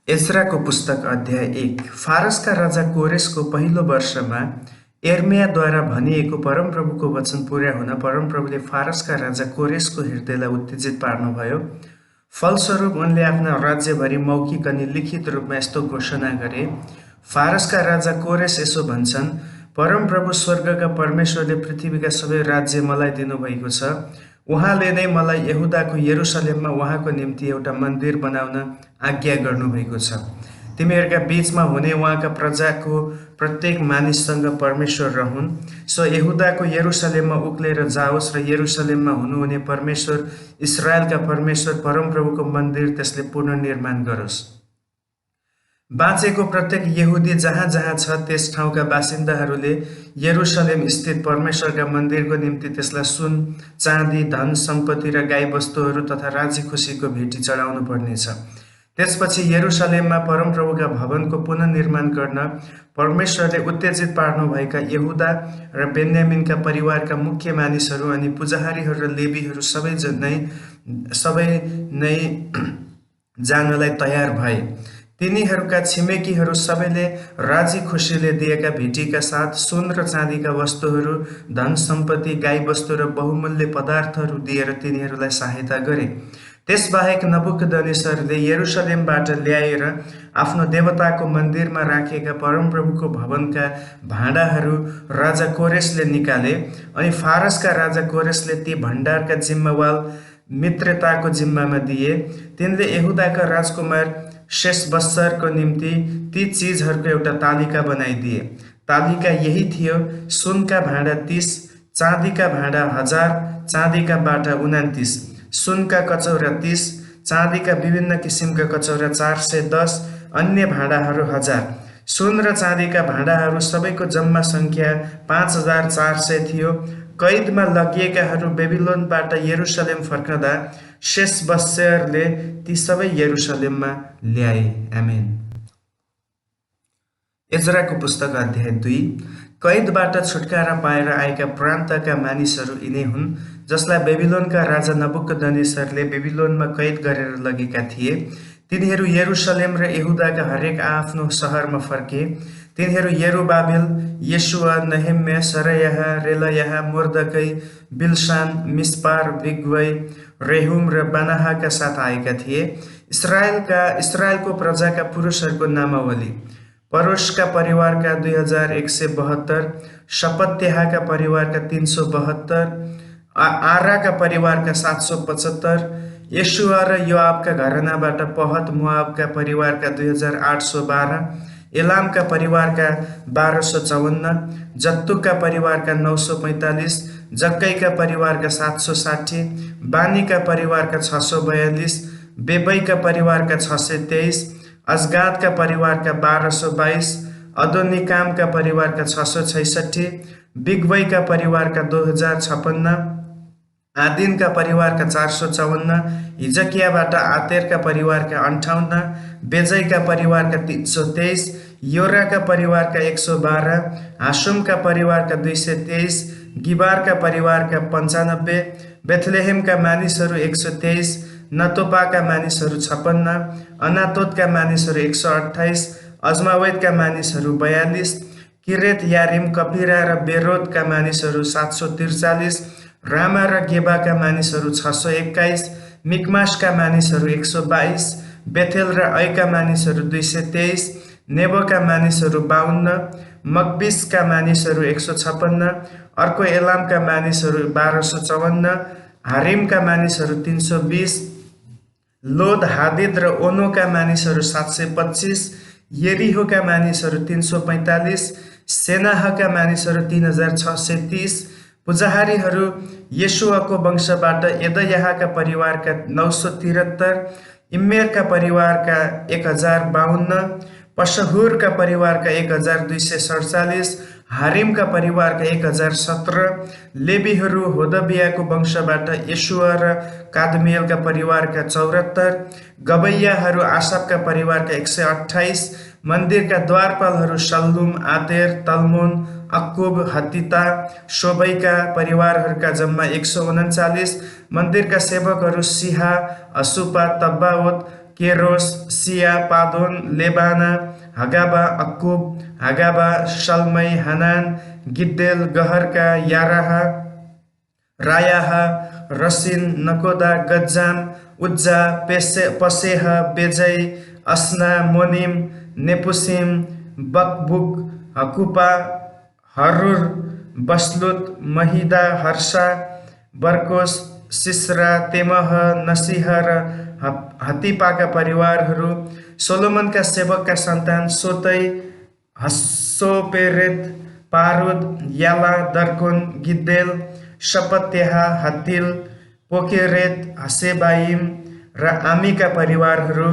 एज्राको पुस्तक अध्याय 1। फारसका राजा कोरेसको पहिलो वर्षमा यिर्मयाद्वारा भनिएको परमप्रभुको वचन पूरा हुन परमप्रभुले फारसका राजा कोरेसको हृदयलाई उत्तेजित पार्नुभयो। फलस्वरूप उनले आफ्ना राज्यभरि मौखिक अनि लिखित रूपमा यस्तो घोषणा गरे। फारसका राजा कोरेस यसो भन्छन्, परमप्रभु स्वर्गका परमेश्वरले पृथ्वीका सबै राज्य मलाई दिनुभएको छ। उहाँले नै मलाई यहुदाको यरुशलेममा उहाँको निम्ति एउटा मन्दिर बनाउन आज्ञा गर्नुभएको छ। तिमीहरूका बीचमा हुने उहाँका प्रजाको प्रत्येक मानिससँग परमेश्वर रहन्। सो यहुदाको यरुशलेममा उक्लेर जाओस् र यरुशलेममा हुनुहुने परमेश्वर इस्राएलका परमेश्वर परमप्रभुको मन्दिर त्यसले पुनर्निर्माण गरोस्। बाँचेको प्रत्येक यहुदी जहाँ जहाँ छ त्यस ठाउँका बासिन्दाहरूले यरुशलेम स्थित परमेश्वरका मन्दिरको निम्ति त्यसलाई सुन, चाँदी, धन सम्पत्ति र गाई बस्तुहरू तथा राजी खुसीको भेटी चढाउनु पर्नेछ। त्यसपछि यरुशलेममा परमप्रभुका भवनको पुनर्निर्माण गर्न परमेश्वरले उत्तेजित पार्नुभएका यहुदा र बेन्यामिनका परिवारका मुख्य मानिसहरू अनि पुजारीहरू र लेवीहरू सबै नै जानलाई तयार भए। तिनीहरूका छिमेकीहरू सबैले राजी खुसीले दिएका भेटीका साथ सुन र चाँदीका वस्तुहरू, धन सम्पत्ति, गाई बस्तु र बहुमूल्य पदार्थहरू दिएर तिनीहरूलाई सहायता गरे। त्यसबाहेक नबुकदनेस्सरले यरुशलेमबाट ल्याएर आफ्नो देवताको मन्दिरमा राखेका परमप्रभुको भवनका भाँडाहरू राजा कोरेसले निकाले अनि फारसका राजा कोरेसले ती भण्डारका जिम्मेवाल मित्रताको जिम्मामा दिए। तिनले यहुदाका राजकुमार शेशबस्सरको निम्ति ती चिजहरूको एउटा तालिका बनाइदिए। तालिका यही थियो: सुनका भाँडा 30, चाँदीका भाँडा 1000, चाँदीका बाटा 29, सुनका कचौरा 30, चाँदीका विभिन्न किसिमका कचौरा 410, अन्य भाँडाहरू 1000। सुन र चाँदीका भाँडाहरू सबैको जम्मा सङ्ख्या 5400 थियो। कैदमा लगिएकाहरू बेबिलोनबाट यरुशलेम फर्कँदा शेशबस्सरले ती सबै यरुशलेममा ल्याए। आमेन। एज्राको पुस्तक अध्याय 2। कैदबाट छुटकारा पाएर आएका प्रान्तका मानिसहरू यिनै हुन्, जसलाई बेबिलोनका राजा नबुकदनेस्सरले बेबिलोनमा कैद गरेर लगेका थिए। तिनीहरू यरुशलेम र यहुदाका हरेक आफ्नो शहरमा फर्के। तिनीहरू यरुबाबेल, येशुआ, नहेम्या, सरायाह, रेलायाह, मोर्दकै, बिलशान, मिस्पार, बिग्वै, रेहुम र बानाहाका साथ आएका थिए। इस्राएलको प्रजाका पुरुषहरूको नामावली: परोशका परिवारका 2172, शपत्याहका परिवारका 372, आराका परिवारका 775, येशुआ र योआबका घरानाबाट पहत मोआबका परिवारका 2812, एलामका परिवारका 1254, जत्तुका परिवारका 945, जक्कैका परिवारका 760, बानीका परिवारका 642, बेबैका परिवारका 623, अजगादका परिवारका 1222, अदोनिकामका परिवारका 666, बिग्वैका परिवारका 2056, आदिनका परिवारका 454, हिजकियाबाट आतेरका परिवारका 58, बेजैका परिवारका 323, योराका परिवारका 112, हासुमका परिवारका 223, गिबारका परिवारका 95, बेथलेहेमका मानिसहरू 123, नतोपाका मानिसहरू 56, अनातोतका मानिसहरू 128, अजमावेतका मानिसहरू 42, किरेत यारिम, कपिरा र बेरोतका मानिसहरू 743, रामा र गेबाका मानिसहरू 621, मिकमासका मानिसहरू 122, बेथेल र ऐका मानिसहरू 223, नेबोका मानिसहरू 52, मकबिसका मानिसहरू 156, अर्को एलामका मानिसहरू 1254, हारिमका मानिसहरू 320, लोद हादिद र ओनोका मानिसहरू 725, येरिहोका मानिसहरू 345, सेनाहका मानिसहरू 3630, पुजारीहरू येशुआको वंशबाट यदयाहका परिवारका 973, इम्मेरका परिवारका 1052, पशहुरका परिवारका 1247, हारिमका परिवारका 1017, लेवीहरू होदबियाको वंशबाट येशुआ र कादमिएलका परिवारका 74, गबैयाहरू आसापका परिवारका 128, मन्दिरका द्वारपालहरू शल्लुम, आतेर, तल्मोन, अक्कुब, हतिता, शोबैका परिवारहरूका जम्मा 139, मन्दिरका सेवकहरू सिहा, असुपा, तब्बाओत, केरोस, सिया, पादोन, लेबाना, हगाबा, अक्कुब, हगाबा, सल्मै, हानान, गिद्देल, गहरका, याराहा, रायाहा, रसिन, नकोदा, गज्जाम, उज्जा, पसेह, बेजै, अस्ना, मोनिम, नेपुसिम, बकबुक, हकुपा, हरुर, बस्लुत, महिदा, हर्षा, बर्कोस, सिस्रा, तेमह, नसीह र हतिपाका परिवारहरू। सोलोमनका सेवकका सन्तान सोतै, हस्सोपेरेत, पारुद, याला, दर्कोन, गिद्देल, शपत्याहा, हत्तिल, पोकेरेत, हसेबाइम र आमीका परिवारहरू।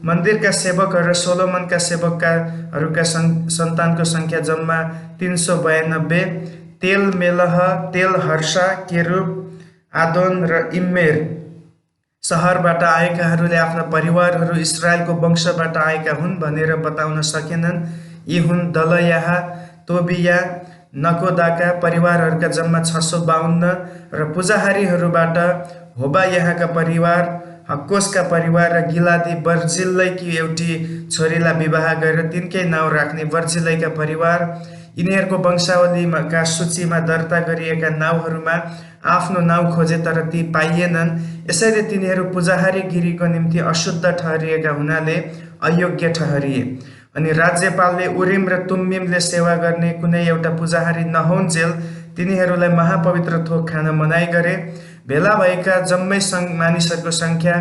मन्दिरका सेवकहरू र सोलोमनका सेवकहरूका सन्तानको सङ्ख्या जम्मा 392। तेल मेलह, तेल हर्षा, केरुब, आदोन र इम्मेर सहरबाट आएकाहरूले आफ्ना परिवारहरू इस्रायलको वंशबाट आएका हुन् भनेर बताउन सकेनन्। यी हुन् दलयाहा, तोबिया, नकोदाका परिवारहरूका जम्मा 652 र पुजाहारीहरूबाट होबायाहाका परिवार, हक्कोसका परिवार र गिलादी बर्जिल्लैकी एउटी छोरीलाई विवाह गरेर तिनकै नाउँ राख्ने बर्जिल्लैका परिवार। यिनीहरूको वंशावलीका सूचीमा दर्ता गरिएका नाउँहरूमा आफ्नो नाउँ खोजे तर ती पाइएनन्। यसैले तिनीहरू पुजाहारीगिरीको निम्ति अशुद्ध ठहरिएका हुनाले अयोग्य ठहरिए। अनि राज्यपालले उरिम र तुम्मिमले सेवा गर्ने कुनै एउटा पुजाहारी नहुन्जेल तिनीहरूलाई महापवित्र थोक खान मनाइ गरे। भेला भएका जम्मै मानिसहरूको सङ्ख्या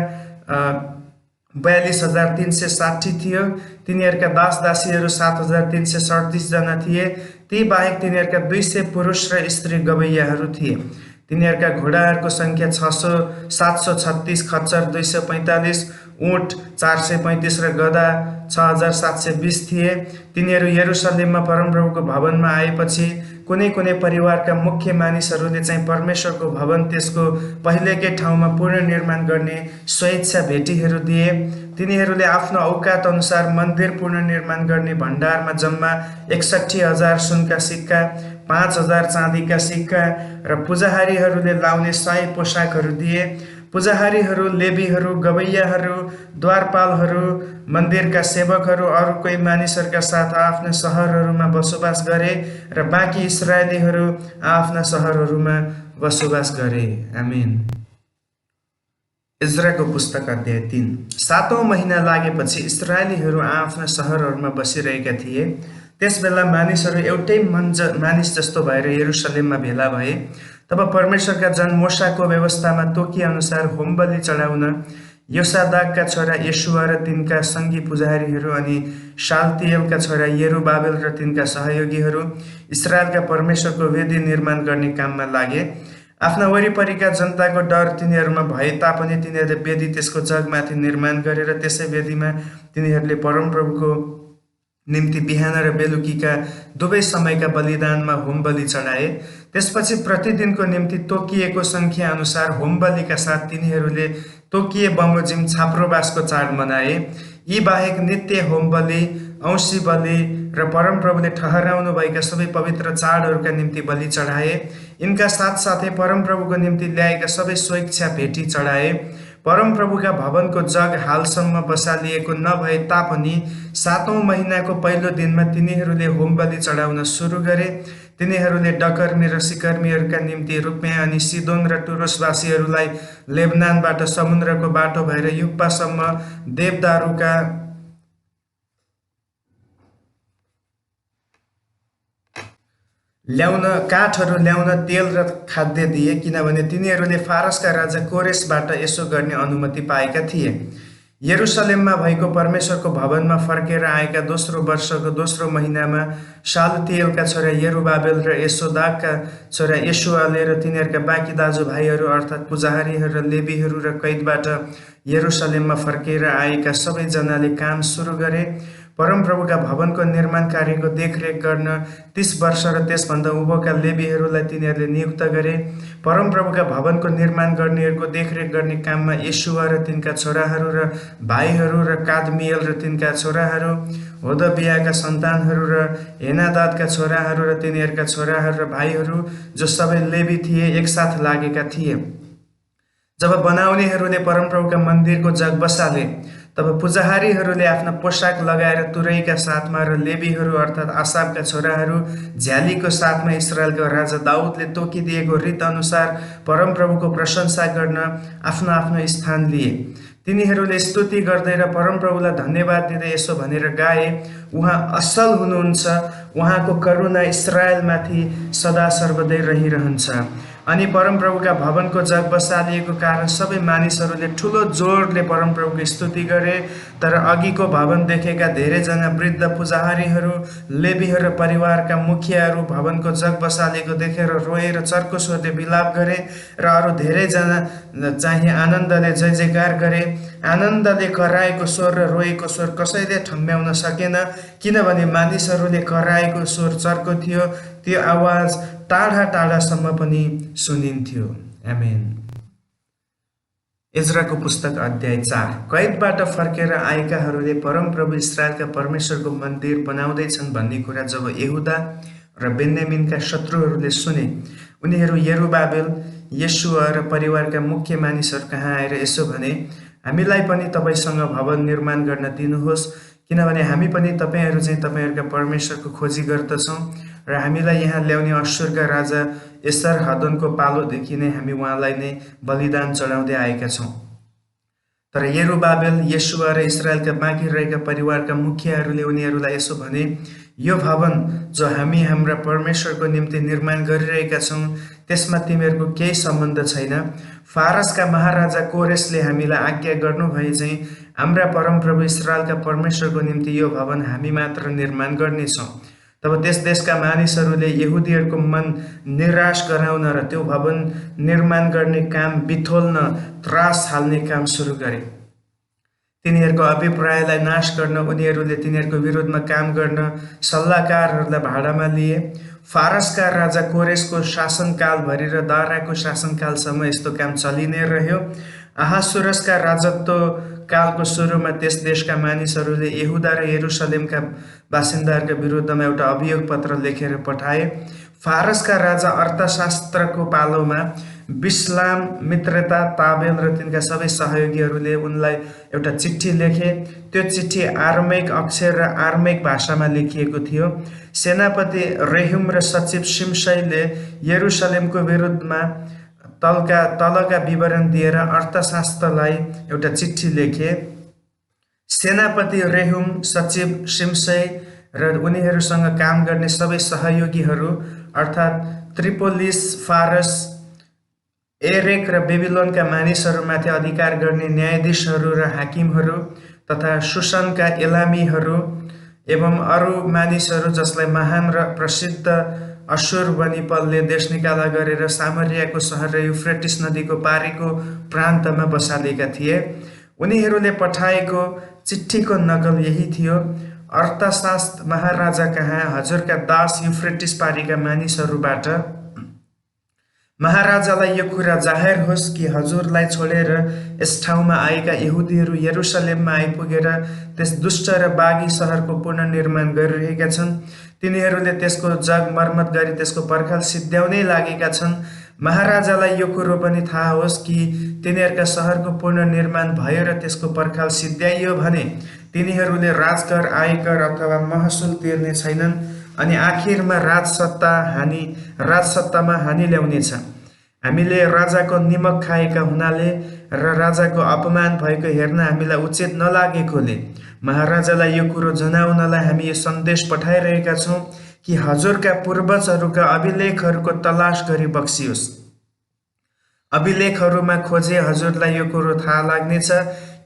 42,360 थियो। तिनीहरूका दासदासीहरू 7,337 जना थिए। ती बाहेक तिनीहरूका 200 पुरुष र स्त्री गवैयाहरू थिए। तिनीहरूका घोडाहरूको सङ्ख्या 736, खच्चर 245, ऊँट 435 र गधा 6,720 थिए। तिनीहरू यरुसलेममा परमप्रभुको भवनमा आएपछि कुनै कुनै परिवारका मुख्य मानिसहरूले चाहिँ परमेश्वरको भवन त्यसको पहिलेकै ठाउँमा पुनर्निर्माण गर्ने स्वेच्छा भेटीहरू दिए। तिनीहरूले आफ्नो औकात अनुसार मन्दिर पुनर्निर्माण गर्ने भण्डारमा जम्मा 61,000 सुनका सिक्का, 5,000 चाँदीका सिक्का र पुजाहारीहरूले लाउने 100 पोसाकहरू दिए। पुजाहारीहरू, लेबीहरू, गवैयाहरू, द्वारपालहरू, मन्दिरका सेवकहरू अरू कोही मानिसहरूका साथ आफ्ना सहरहरूमा बसोबास गरे र बाँकी इस्रायलीहरू आफ्ना सहरहरूमा बसोबास गरे। आमेन। इजराको पुस्तक अध्याय 3। 7औं महिना लागेपछि इस्रायलीहरू आफ्ना सहरहरूमा बसिरहेका थिए। त्यसबेला मानिसहरू एउटै मानिस जस्तो भएर यरुसलेममा भेला भए। तब परमेश्वरका जन मोशाको व्यवस्थामा तोकिए अनुसार होमबलि चढाउन योसादाकका छोरा येशुवा र तिनका सङ्गी पुजारीहरू अनि शालतिएलका छोरा यरुबाबेल र तिनका सहयोगीहरू इस्रायलका परमेश्वरको वेदी निर्माण गर्ने काममा लागे। आफ्ना वरिपरिका जनताको डर तिनीहरूमा भए तापनि तिनीहरूले वेदी त्यसको जगमाथि निर्माण गरेर त्यसै वेदीमा तिनीहरूले परमप्रभुको निम्ति बिहान र बेलुकीका दुवै समयका बलिदानमा होम बलि चढाए। त्यसपछि प्रतिदिनको निम्ति तोकिएको सङ्ख्या अनुसार होम बलिका साथ तिनीहरूले तोकिए बमोजिम छाप्रोबासको चाड मनाए। यी बाहेक नित्य होम बलि, औँसी बलि र परमप्रभुले ठहराउनु भएका सबै पवित्र चाडहरूका निम्ति बलि चढाए। यिनका साथसाथै परमप्रभुको निम्ति ल्याएका सबै स्वेच्छा भेटी चढाए। परमप्रभुका भवनको जग हालसम्म बसालिएको नभए तापनि 7औं महिनाको पहिलो दिनमा तिनीहरूले होम बलि चढाउन सुरु गरे। तिनीहरूले डकर्मी र सिकर्मीहरूका निम्ति रुपियाँ अनि सिदोन र टुरोसवासीहरूलाई लेबनानबाट समुद्रको बाटो भएर युप्पासम्म देवदारूका काठहरू ल्याउन तेल र खाद्य दिए, किनभने तिनीहरूले फारसका राजा कोरेसबाट यसो गर्ने अनुमति पाएका थिए। यरुसलेममा भएको परमेश्वरको भवनमा फर्केर आएका दोस्रो वर्षको दोस्रो महिनामा शालतिएलका छोरा यरुबाबेल र यसोदाकका छोरा येशुवाले र तिनीहरूका बाँकी दाजुभाइहरू अर्थात् पुजाहारीहरू र लेबीहरू र कैदबाट यरुसलेममा फर्केर आएका सबैजनाले काम सुरु गरे। परमप्रभुका भवनको निर्माण कार्यको देखरेख गर्न 30 वर्ष र त्यसभन्दा उँभोका लेबीहरूलाई तिनीहरूले नियुक्त गरे। परमप्रभुका भवनको निर्माण गर्नेहरूको देखरेख गर्ने काममा येशुवा र तिनका छोराहरू र भाइहरू र कादमिएल र तिनका छोराहरू, होदबियाका सन्तानहरू र हेनादादका छोराहरू र तिनीहरूका छोराहरू र भाइहरू जो सबै लेबी थिए एकसाथ लागेका थिए। जब बनाउनेहरूले परमप्रभुका मन्दिरको जग बसाले तब पुजाहारीहरूले आफ्ना पोशाक लगाएर तुरैका साथमा र लेवीहरू अर्थात् आसाफका छोराहरू झ्यालीको साथमा इस्राएलका राजा दाउदले तोकिदिएको रीत अनुसार परमप्रभुको प्रशंसा गर्न आफ्नो आफ्नो स्थान लिए। तिनीहरूले स्तुति गर्दै र परमप्रभुलाई धन्यवाद दिँदै यसो भनेर गाए, उहाँ असल हुनुहुन्छ, उहाँको करुणा इस्राएलमाथि सदा सर्वदै रहिरहन्छ। अनि परमप्रभुका भवनको जग बसालिएको कारण सबै मानिसहरूले ठुलो जोडले परमप्रभुको स्तुति गरे। तर अघिको भवन देखेका धेरैजना वृद्ध पुजाहारीहरू, लेवीहरू, परिवारका मुखियाहरू भवनको जग बसालेको देखेर रोए र चर्को स्वरले विलाप गरे र अरू धेरैजना चाहिँ आनन्दले जय जयकार गरे। आनन्दले कराएको स्वर र रोएको स्वर कसैले ठम्ब्याउन सकेन, किनभने मानिसहरूले कराएको स्वर चर्को थियो, त्यो आवाज टाढा टाढासम्म पनि सुनिन्थ्यो। आमेन। इजराको पुस्तक अध्याय 4। कैदबाट फर्केर आएकाहरूले परमप्रभु इस्राएलका परमेश्वरको मन्दिर बनाउँदैछन् भन्ने कुरा जब यहुदा र बेन्यामिनका शत्रुहरूले सुने, उनीहरू यरुबाबेल, येशुवा र परिवारका मुख्य मानिसहरू कहाँ आएर यसो भने, हामीलाई पनि तपाईँसँग भवन निर्माण गर्न दिनुहोस्, किनभने हामी पनि तपाईँहरू चाहिँ तपाईँहरूका परमेश्वरको खोजी गर्दछौँ र हामीलाई यहाँ ल्याउने अश्शूरका राजा एसरहदोनको पालोदेखि नै हामी उहाँलाई नै बलिदान चढाउँदै आएका छौँ। तर यरुबाबेल, येशुवा र इस्राएलका बाँकी रहेका परिवारका मुखियाहरूले उनीहरूलाई यसो भने, यो भवन जो हामी हाम्रा परमेश्वरको निम्ति निर्माण गरिरहेका छौँ त्यसमा तिमीहरूको केही सम्बन्ध छैन। फारसका महाराजा कोरेसले हामीलाई आज्ञा गर्नुभए चाहिँ हाम्रा परमप्रभु इस्राएलका परमेश्वरको निम्ति यो भवन हामी मात्र निर्माण गर्नेछौँ। तब त्यस देशका मानिसहरूले यहुदीहरूको मन निराश गराउन र त्यो भवन निर्माण गर्ने काम बिथोल्न, त्रास हाल्ने काम सुरु गरे। तिनीहरूको अभिप्रायलाई नाश गर्न उनीहरूले तिनीहरूको विरुद्धमा काम गर्न सल्लाहकारहरूलाई भाडामा लिए। फारसका राजा कोरेसको शासनकालभरि र दाराको शासनकालसम्म यस्तो काम चलि नै रह्यो। अहासुरसका राजत्व कालको सुरुमा त्यस देशका मानिसहरूले यहुदा र यरुसलेमका बासिन्दाहरूका विरुद्धमा एउटा अभियोग पत्र लेखेर पठाए। फारसका राजा अर्थशास्त्रको पालोमा बिस्लाम, मित्रता, ताबेल र तिनका सबै सहयोगीहरूले उनलाई एउटा चिठी लेखे। त्यो चिठी आरमेक अक्षर र आरमेक भाषामा लेखिएको थियो। सेनापति रेहुम र सचिव शिमशैले यरुसलेमको विरुद्धमा तलका विवरण दिएर अर्थशास्त्रलाई एउटा चिठी लेखे। सेनापति रेहुम, सचिव शिमशै र उनीहरूसँग काम गर्ने सबै सहयोगीहरू अर्थात् त्रिपोलिस, फारस, एरेक र बेबिलोनका मानिसहरूमाथि अधिकार गर्ने न्यायाधीशहरू र हाकिमहरू तथा सुसनका एलामीहरू एवं अरू मानिसहरू जसलाई महान र प्रसिद्ध अश्शुरबनिपलले देश निकाला गरेर सामरियाको सहर र युफ्रेटिस नदीको पारीको प्रान्तमा बसालेका थिए, उनीहरूले पठाएको चिठीको नकल यही थियो। अर्थशास्त्र महाराजा कहाँ हजुरका दास युफ्रेटिस पारीका मानिसहरूबाट महाराजालाई यो कुरा जाहेर होस् कि हजुरलाई छोडेर यस ठाउँमा आएका यहुदीहरू यरुसलेममा आइपुगेर त्यस दुष्ट र बागी सहरको पुनर्निर्माण गरिरहेका छन्। तिनीहरूले त्यसको जग मर्मत गरी त्यसको पर्खाल सिद्ध्याउनै लागेका छन्। महाराजालाई यो कुरो पनि थाहा होस् कि तिनीहरूका सहरको पुनर्निर्माण भयो र त्यसको पर्खाल सिद्ध्याइयो भने तिनीहरूले राजकर, आयकर अथवा महसुल तिर्ने छैनन् अनि आखिरमा राजसत्तामा हानि ल्याउनेछ। हामीले राजाको निमक खाएका हुनाले र राजाको अपमान भएको हेर्न हामीलाई उचित नलागेकोले महाराजालाई यो कुरो जनाउनलाई हामी यो सन्देश पठाइरहेका छौँ कि हजुरका पूर्वजहरूका अभिलेखहरूको तलास गरी बक्सियोस्। अभिलेखहरूमा खोजे हजुरलाई यो कुरो थाहा लाग्नेछ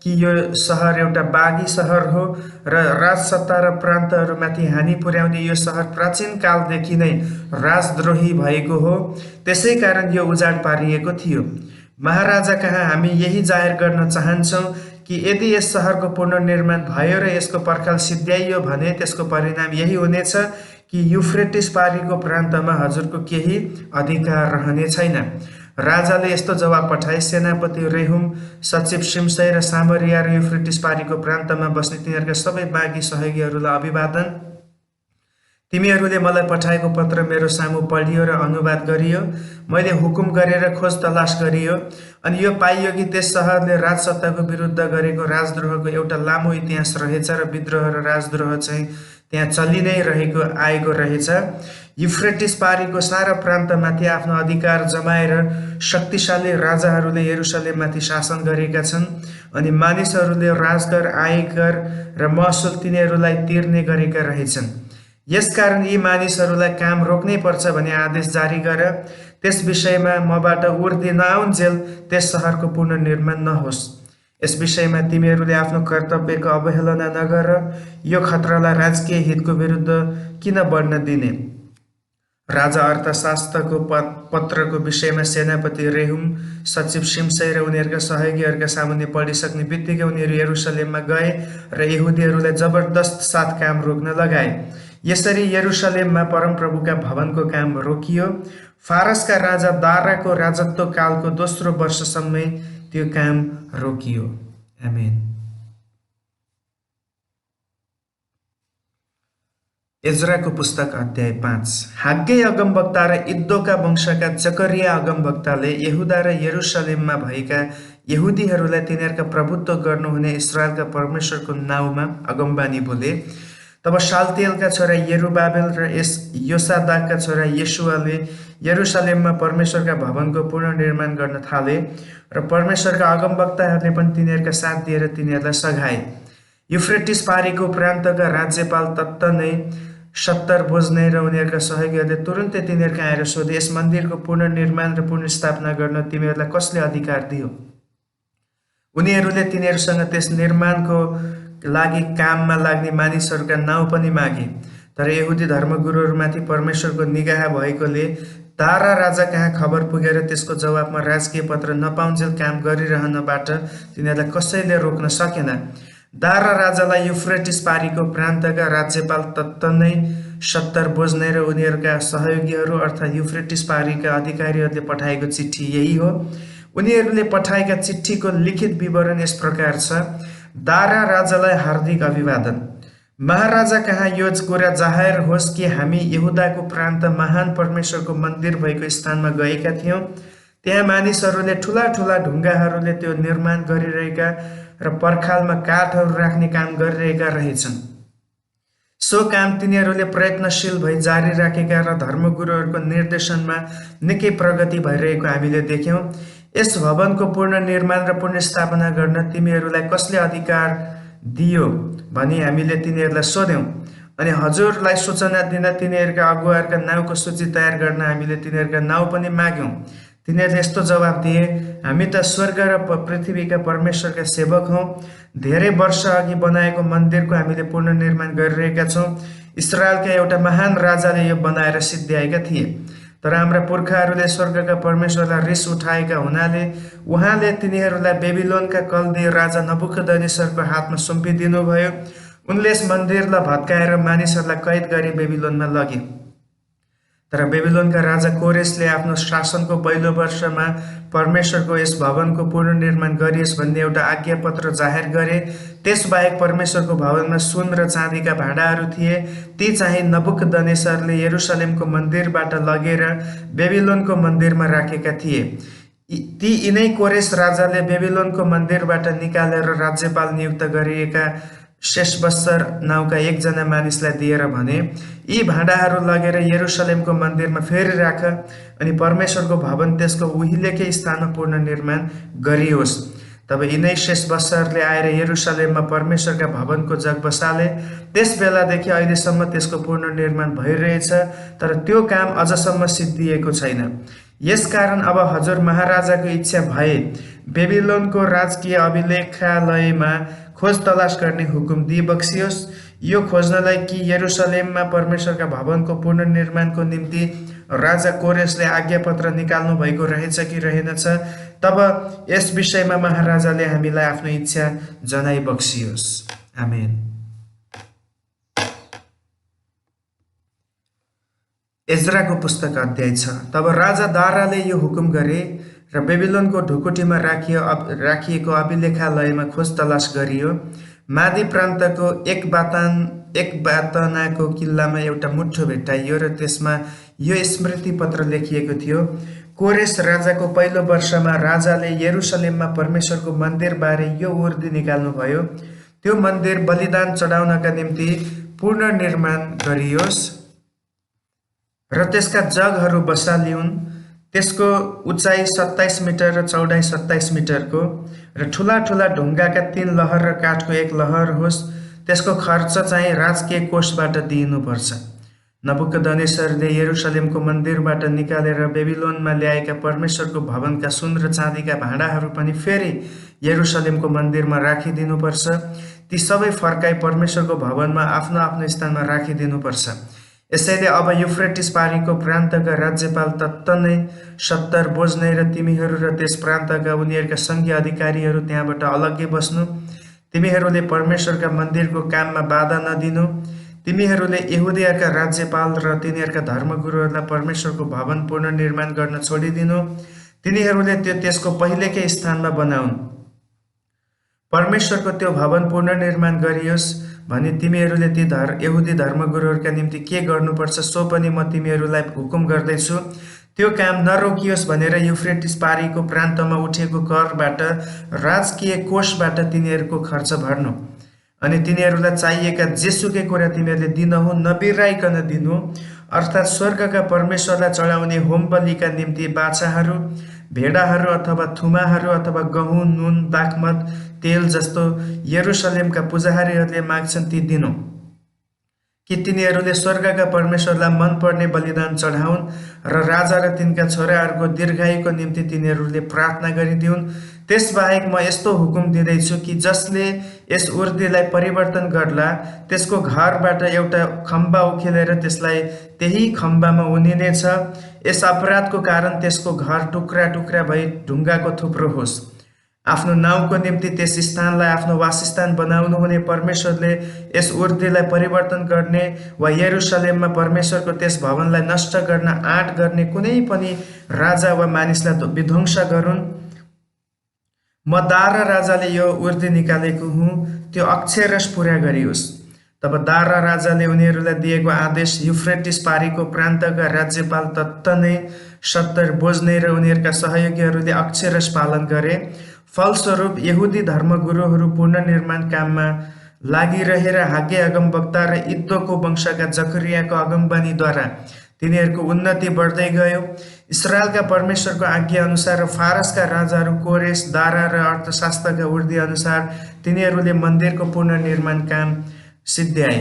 कि यो सहर एउटा बागी सहर हो र राजसत्ता र प्रान्तहरूमाथि हानि पुर्याउने यो सहर प्राचीन कालदेखि नै राजद्रोही भएको हो, त्यसै कारण यो उजाड पारिएको थियो। महाराजा कहाँ हामी यही जाहेर गर्न चाहन्छौँ कि यदि यस सहरको पुनर्निर्माण भयो र यसको पर्खाल सिद्ध्याइयो भने त्यसको परिणाम यही हुनेछ कि युफ्रेटिस पारीको प्रान्तमा हजुरको केही अधिकार रहने छैन। राजाले यस्तो जवाब पठाए, सेनापति रेहुम, सचिव शिमशै र सामरिया र युफ्रेटिस पारीको प्रान्तमा बस्ने तिनीहरूका सबै बाँकी सहयोगीहरूलाई अभिवादन। तिमीहरूले मलाई पठाएको पत्र मेरो सामु पढियो र अनुवाद गरियो। मैले हुकुम गरेर खोज तलास गरियो अनि यो पाइयो कि त्यस सहरले राजसत्ताको विरुद्ध गरेको राजद्रोहको एउटा लामो इतिहास रहेछ र विद्रोह र राजद्रोह चाहिँ त्यहाँ चलि नै आएको रहेछ। युफ्रेटिस पारीको सारा प्रान्तमाथि आफ्नो अधिकार जमाएर शक्तिशाली राजाहरूले यरुशलेममाथि शासन गरेका छन् अनि मानिसहरूले राजकर, आयकर र महसुल तिनीहरूलाई तिर्ने गरेका रहेछन्। यसकारण यी मानिसहरूलाई काम रोक्नै पर्छ भन्ने आदेश जारी गर। त्यस विषयमा मबाट उर्दी नआउन्जेल त्यस सहरको पुनर्निर्माण नहोस्। यस विषयमा तिमीहरूले आफ्नो कर्तव्यको अवहेलना नगर। यो खतरालाई राजकीय हितको विरुद्ध किन बढ्न दिने? राजा अर्थशास्त्रको पत्रको विषयमा सेनापति रेहुम, सचिव शिमशै र उनीहरूका सहयोगीहरूका सामुन्ने पढिसक्ने बित्तिकै उनीहरू यरुशलेममा गए र यहुदीहरूलाई जबरदस्त साथ काम रोक्न लगाए। यसरी यरुशलेममा परमप्रभुका भवनको काम रोकियो। फारसका राजा दाराको राजत्व कालको दोस्रो वर्षसम्मै त्यो काम रोकियो। आमेन। एज्राको पुस्तक अध्याय 5। हाग्गे अगमवक्ता र इद्दोका वंशका जकरिया अगमवक्ताले यहुदा र यरुशलेममा भएका यहुदीहरूलाई तिनीहरूका प्रभुत्व गर्नुहुने इस्राएलका परमेश्वरको नाउँमा अगमबानी बोले। तब शालतिएलका छोरा यरुबाबेल र योसादाकका छोरा येशुवाले यरुशलेममा परमेश्वरका भवनको पुनर्निर्माण गर्न थाले र परमेश्वरका अगमवक्ताहरूले पनि तिनीहरूका साथ दिएर तिनीहरूलाई सघाए। युफ्रेटिस पारीको प्रान्तका राज्यपाल तत्तनै सत्तर बोज्ने र उनीहरूका सहयोगीहरूले तुरुन्तै तिनीहरूका आएर सोधे, यस मन्दिरको पुनर्निर्माण र पुनर्स्थापना गर्न तिमीहरूलाई कसले अधिकार दियो? उनीहरूले तिनीहरूसँग त्यस निर्माणको लागि काममा लाग्ने मानिसहरूका नाउँ पनि मागे। तर यहुदी धर्मगुरुहरूमाथि परमेश्वरको निगाह भएकोले दारा राजा कहाँ खबर पुगेर त्यसको जवाबमा राजकीय पत्र नपाउन्जेल काम गरिरहनबाट तिनीहरूलाई कसैले रोक्न सकेन। दारा राजालाई युफ्रेटिस पारीको प्रान्तका राज्यपाल तत्तनै सत्तर बोज्ने र उनीहरूका सहयोगीहरू अर्थात् युफ्रेटिस पारीका अधिकारीहरूले पठाएको चिठी यही हो। उनीहरूले पठाएका चिठीको लिखित विवरण यस प्रकार छ। दारा राजालाई हार्दिक अभिवादन। महाराजा कहाँ यो कुरा जाहेर होस् कि हामी यहुदाको प्रान्त महान परमेश्वरको मन्दिर भएको स्थानमा गएका थियौँ। त्यहाँ मानिसहरूले ठुला ठुला ढुङ्गाहरूले त्यो निर्माण गरिरहेका र पर्खालमा काठहरू राख्ने काम गरिरहेका रहेछन्। सो काम तिनीहरूले प्रयत्नशील भई जारी राखेका र धर्मगुरुहरूको निर्देशनमा निकै प्रगति भइरहेको हामीले देख्यौँ। यस भवनको पुनर्निर्माण र पुनर्स्थापना गर्न तिमीहरूलाई कसले अधिकार दियो भनी हामीले तिनीहरूलाई सोध्यौँ अनि हजुरलाई सूचना दिन तिनीहरूका अगुवाहरूका नाउँको सूची तयार गर्न हामीले तिनीहरूका नाउँ पनि माग्यौँ। तिनीहरूले यस्तो जवाब दिए, हामी त स्वर्ग र पृथ्वीका परमेश्वरका सेवक हौँ। धेरै वर्ष अघि बनाएको मन्दिरको हामीले पुनर्निर्माण गरिरहेका छौँ। इस्राएलका एउटा महान राजाले यो बनाएर सिद्ध्याएका थिए। तर हाम्रा पुर्खाहरूले स्वर्गका परमेश्वरलाई रिस उठाएका हुनाले उहाँले तिनीहरूलाई बेबिलोनका कल्दी राजा नबुकदनेस्सरको हातमा सुम्पिदिनुभयो। उनले यस मन्दिरलाई भत्काएर मानिसहरूलाई कैद गरी बेबिलोनमा लगे। तर बेबिलोनका राजा कोरेसले आफ्नो शासनको पहिलो वर्षमा परमेश्वरको यस भवनको पुनर्निर्माण गरियोस् भन्ने एउटा आज्ञापत्र जाहेर गरे। त्यसबाहेक परमेश्वरको भवनमा सुन र चाँदीका भाँडाहरू थिए। ती चाहिँ नबुकदनेस्सरले यरुशलेमको मन्दिरबाट लगेर बेबिलोनको मन्दिरमा राखेका थिए। ती यिनै कोरेस राजाले बेबिलोनको मन्दिरबाट निकालेर राज्यपाल नियुक्त गरिएका शेषबस्सर नाउँका एकजना मानिसलाई दिएर भने, यी भाँडाहरू लगेर यरुशलेमको मन्दिरमा फेरि राख अनि परमेश्वरको भवन त्यसको उहिलेकै स्थानमा पुनर्निर्माण गरियोस्। तब यिनै शेषबस्सरले आएर यरुशलेममा परमेश्वरका भवनको जग बसाले। त्यस बेलादेखि अहिलेसम्म त्यसको पुनर्निर्माण भइरहेछ, तर त्यो काम अझसम्म सिद्धिएको छैन। यसकारण अब हजुर महाराजाको इच्छा भए बेबिलोनको राजकीय अभिलेखालयमा खोज तलास गर्ने हुकुम दिइबक्सियोस्। यो खोज्नलाई कि यरुशलेममा परमेश्वरका भवनको पुनर्निर्माणको निम्ति राजा कोरेसले आज्ञापत्र निकाल्नु भएको रहेछ कि रहेनछ, तब यस विषयमा महाराजाले हामीलाई आफ्नो इच्छा जनाइबक्सियोस्। आमेन। एज्राको पुस्तक अध्याय 6। तब राजा दाराले यो हुकुम गरे र बेबिलोनको ढुकुटीमा राखिएको अभिलेखालयमा खोज तलास गरियो। मादी प्रान्तको एक बातनाको किल्लामा एउटा मुठ्ठो भेट्टाइयो र त्यसमा यो स्मृति पत्र लेखिएको थियो। कोरेस राजाको पहिलो वर्षमा राजाले यरुशलेममा परमेश्वरको मन्दिरबारे यो उर्दी निकाल्नुभयो, त्यो मन्दिर बलिदान चढाउनका निम्ति पुनर्निर्माण गरियोस् र त्यसका जगहरू बसालिउन्। त्यसको उचाइ 27 मिटर र चौडाइ 27 मिटरको र ठुला ठुला ढुङ्गाका 3 लहर र काठको 1 लहर होस्। त्यसको खर्च चाहिँ राजकीय कोषबाट दिइनुपर्छ। नबुकदनेस्सरले यरुशलेमको मन्दिरबाट निकालेर बेबिलोनमा ल्याएका परमेश्वरको भवनका सुन र चाँदीका भाँडाहरू पनि फेरि यरुशलेमको मन्दिरमा राखिदिनुपर्छ। ती सबै फर्काई परमेश्वरको भवनमा आफ्नो आफ्नो स्थानमा राखिदिनुपर्छ। यसैले अब युफ्रेटिस पारीको प्रान्तका राज्यपाल तत्तनै सत्तर बोझ्नै र तिमीहरू र त्यस प्रान्तका उनीहरूका सङ्घीय अधिकारीहरू त्यहाँबाट अलग्गै बस्नु। तिमीहरूले परमेश्वरका मन्दिरको काममा बाधा नदिनु। तिमीहरूले यहुदियाका राज्यपाल र तिनीहरूका धर्मगुरुहरूलाई परमेश्वरको भवन पुनर्निर्माण गर्न छोडिदिनु। तिनीहरूले त्यो त्यसको पहिलेकै स्थानमा बनाउन्। परमेश्वरको त्यो भवन पुनर्निर्माण गरियोस् भने तिमीहरूले ती यहुदी धर्मगुरुहरूका निम्ति के गर्नुपर्छ सो पनि म तिमीहरूलाई हुकुम गर्दैछु। त्यो काम नरोकियोस् भनेर युफ्रेटिस पारीको प्रान्तमा उठेको करबाट राजकीय कोषबाट तिनीहरूको खर्च भर्नु। अनि तिनीहरूलाई चाहिएका जेसुकै कुरा तिमीहरूले दिनहु नबिराइकन दिनु। अर्थात् स्वर्गका परमेश्वरलाई चढाउने होम बलिका निम्ति बाछाहरू, भेडाहरू अथवा थुमाहरू अथवा गहुँ, नुन, दाखमत, तेल जस्तो यरुशलेमका पुजारीहरूले माग्छन् ती दिनु। कि तिनीहरूले स्वर्गका परमेश्वरलाई मनपर्ने बलिदान चढाउन् र राजा र तिनका छोराहरूको दीर्घायुको निम्ति तिनीहरूले प्रार्थना गरिदिउन्। त्यसबाहेक म यस्तो हुकुम दिँदैछु कि जसले यस उर्दीलाई परिवर्तन गर्ला त्यसको घरबाट एउटा खम्बा उखेलेर त्यसलाई त्यही खम्बामा उनिनेछ। यस अपराधको कारण त्यसको घर टुक्रा टुक्रा भई ढुङ्गाको थुप्रो होस्। आफ्नो नाउँको निम्ति त्यस स्थानलाई आफ्नो वासस्थान बनाउनुहुने परमेश्वरले यस उर्दीलाई परिवर्तन गर्ने वा यरुशलेममा परमेश्वरको त्यस भवनलाई नष्ट गर्न आँट गर्ने कुनै पनि राजा वा मानिसलाई विध्वंस गरून्। म दारा राजाले यो उर्दी निकालेको हुँ, त्यो अक्षरश पुरा गरियोस्। तब दारा राजाले उनीहरूलाई दिएको आदेश युफ्रेटिस पारीको प्रान्तका राज्यपाल तत्तनै सत्तर बोझ्नै र उनीहरूका सहयोगीहरूले अक्षरश पालन गरे। फलस्वरूप यहुदी धर्मगुरुहरू पुनर्निर्माण काममा लागिरहेर हागे अगमवक्ता र इद्दोको वंशका जकरियाको अगमबानीद्वारा तिनीहरूको उन्नति बढ्दै गयो। इस्राएलका परमेश्वरको आज्ञा अनुसार र फारसका राजाहरू कोरेस, दारा र अर्थशास्त्रका उर्दी अनुसार तिनीहरूले मन्दिरको पुनर्निर्माण काम सिद्ध्याए।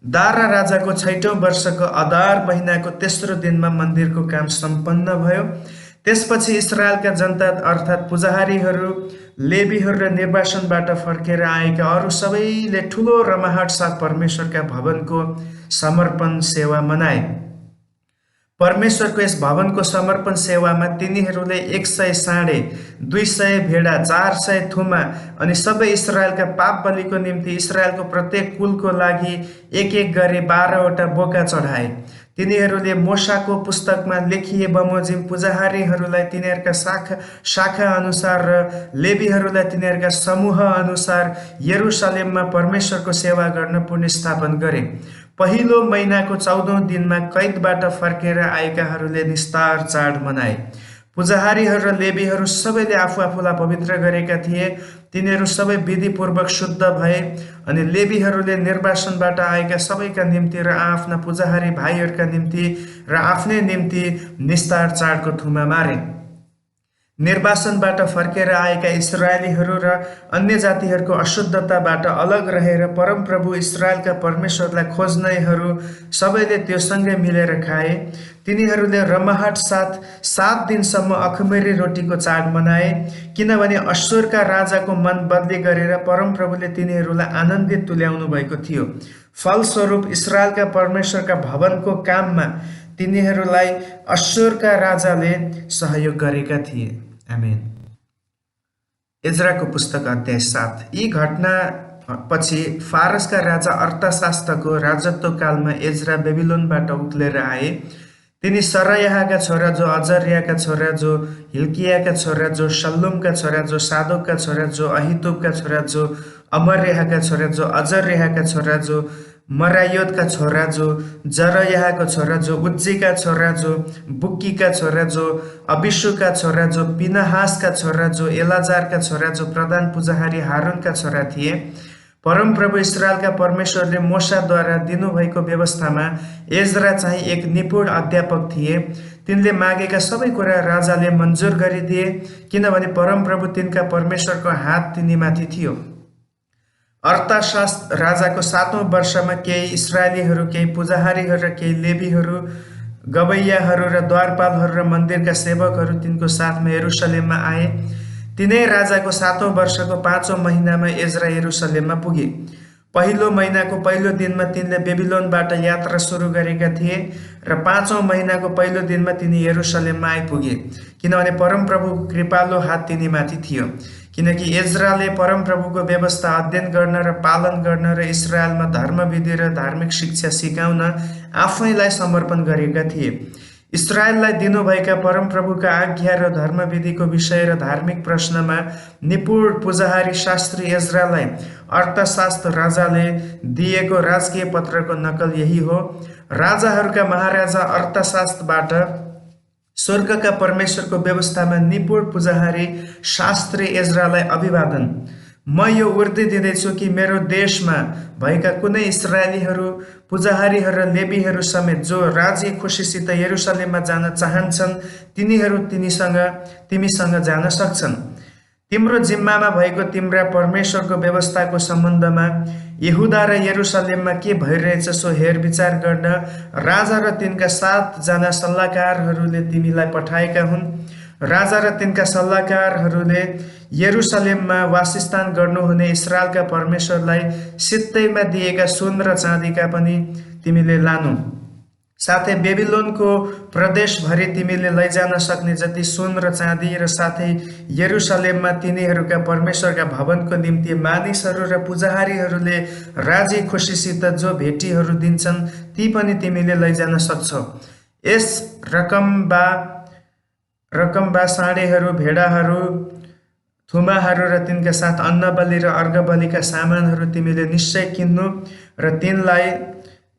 दारा राजाको 6औं वर्षको अदार महिनाको तेस्रो दिनमा मन्दिरको काम सम्पन्न भयो। त्यसपछि इस्राएलका जनता अर्थात् पुजारीहरू, लेवीहरू र निर्वासनबाट फर्केर आएका अरू सबैले ठुलो रमाहट साथ परमेश्वरका भवनको समर्पण सेवा मनाए। परमेश्वरको यस भवनको समर्पण सेवामा तिनीहरूले 100 साँडे, 200 भेडा, 400 थुमा अनि सबै इस्राएलका पाप बलिको निम्ति इस्राएलको प्रत्येक कुलको लागि एक एक गरी 12वटा बोका चढाए। तिनीहरूले मोशाको पुस्तकमा लेखिए बमोजिम पुजारीहरूलाई तिनीहरूका शाखा अनुसार र लेवीहरूलाई तिनीहरूका समूह अनुसार यरुशलेममा परमेश्वरको सेवा गर्न पुनर्स्थापन गरे। पहिलो महिनाको 14औं दिनमा कैदबाट फर्केर आएकाहरूले निस्तार चाड मनाए। पुजारीहरू र लेवीहरू सबैले आफू आफूलाई पवित्र गरेका थिए। तिनीहरू सबै विधिपूर्वक शुद्ध भए अनि लेवीहरूले निर्वासनबाट आएका सबैका निम्ति र आफ्ना पुजारी भाइहरूका निम्ति र आफ्नै निम्ति निस्तार चाडको थुमा मारे। निर्वासनबाट फर्केर आएका इस्राएलीहरू र अन्य जातिहरूको अशुद्धताबाट अलग रहेर परमप्रभु इस्राएलका परमेश्वरलाई खोज्नेहरू सबैले त्यो सँगै मिलेर खाए। तिनीहरूले रमाहट साथ 7 दिनसम्म अखमेरी रोटीको चाड मनाए, किनभने अश्शूरका राजाको मन बदली गरेर परमप्रभुले तिनीहरूलाई आनन्दित तुल्याउनु भएको थियो। फलस्वरूप इस्राएलका परमेश्वरका भवनको काममा तिनीहरूलाई अश्शूरका राजाले सहयोग गरेका थिए। आमेन। एज्राको पुस्तक अध्याय 7। यी घटना पछि फारसका राजा अर्थशास्त्रको राजत्वकालमा एज्रा बेबिलोनबाट उक्लेर आए। तिनी सरयाहका छोरा, जो अजर्याका छोरा, जो हिल्कियाका छोरा, जो शल्लुमका छोरा, जो सादोकका छोरा, जो अहितुबका छोरा, जो अमर्याहका छोरा जो अजर्याहका छोरा जो मरायोतका छोरा जो जरयाहको छोरा जो उज्जीका छोरा जो बुक्कीका छोरा जो अबिशुका छोरा जो पिनहासका छोरा जो एलाजारका छोरा जो प्रधान पुजाहारी हारूनका छोरा थिए। परमप्रभु इस्राएलका परमेश्वरले मोशाद्वारा दिनुभएको व्यवस्थामा एज्रा चाहिँ एक निपुण अध्यापक थिए। तिनले मागेका सबै कुरा राजाले मन्जुर गरिदिए, किनभने परमप्रभु तिनका परमेश्वरको हात तिनीमाथि थियो। अर्ताशास्त राजाको 7औं वर्षमा केही इस्राएलीहरू, केही पुजाहारीहरू र केही लेवीहरू, गवैयाहरू र द्वारपालहरू र मन्दिरका सेवकहरू तिनको साथमा यरुशलेममा आए। तिनै राजाको 7औं वर्षको 5औं महिनामा एज्रा यरुशलेममा पुगे। पहिलो महिनाको पहिलो दिनमा तिनले बेबिलोनबाट यात्रा सुरु गरेका थिए र 5औं महिनाको पहिलो दिनमा तिनी यरुशलेममा आइपुगे, किनभने परमप्रभुको कृपालु हात तिनीमाथि थियो। किनकि एज्राले परमप्रभुको व्यवस्था अध्ययन गर्न र पालन गर्न र इस्राएलमा धर्मविधि र धार्मिक शिक्षा सिकाउन आफैलाई समर्पण गरेका थिए। इस्राएललाई दिनुभएका परमप्रभुका आज्ञा र धर्मविधिको विषय र धार्मिक प्रश्नमा निपुण पुजाहारी शास्त्री एज्रालाई अर्थशास्त्र राजाले दिएको राजकीय पत्रको नकल यही हो। राजाहरूका महाराजा अर्थशास्त्रबाट स्वर्गका परमेश्वरको व्यवस्थामा निपुण पुजाहारी शास्त्री एज्रालाई अभिवादन। म यो उर्दी दिँदैछु कि मेरो देशमा भएका कुनै इस्राएलीहरू, पुजाहारीहरू र लेवीहरू समेत जो राजी खुसीसित यरुशलेममा जान चाहन्छन् तिनीहरू तिमीसँग जान सक्छन्। तिम्रो जिम्मामा भएको तिम्रा परमेश्वरको व्यवस्थाको सम्बन्धमा यहुदा र यरुशलेममा के भइरहेछ सो हेरविचार गर्न राजा र तिनका 7 जना सल्लाहकारहरूले तिमीलाई पठाएका हुन्। राजा र तिनका सल्लाहकारहरूले यरुशलेममा वासस्थान गर्नुहुने इस्राएलका परमेश्वरलाई सित्तैमा दिएका सुन र चाँदीका पनि तिमीले लानु। साथै बेबिलोनको प्रदेशभरि तिमीले लैजान सक्ने जति सुन र चाँदी र साथै यरुशलेममा तिनीहरूका परमेश्वरका भवनको निम्ति मानिसहरू र पुजाहारीहरूले राजी खुसीसित जो भेटीहरू दिन्छन् ती पनि तिमीले लैजान सक्छौ। यस रकमबा साँडेहरू, भेडाहरू, थुमाहरू र तिनका साथ अन्नबलि र अर्घबलिका सामानहरू तिमीले निश्चय किन्नु र तिनलाई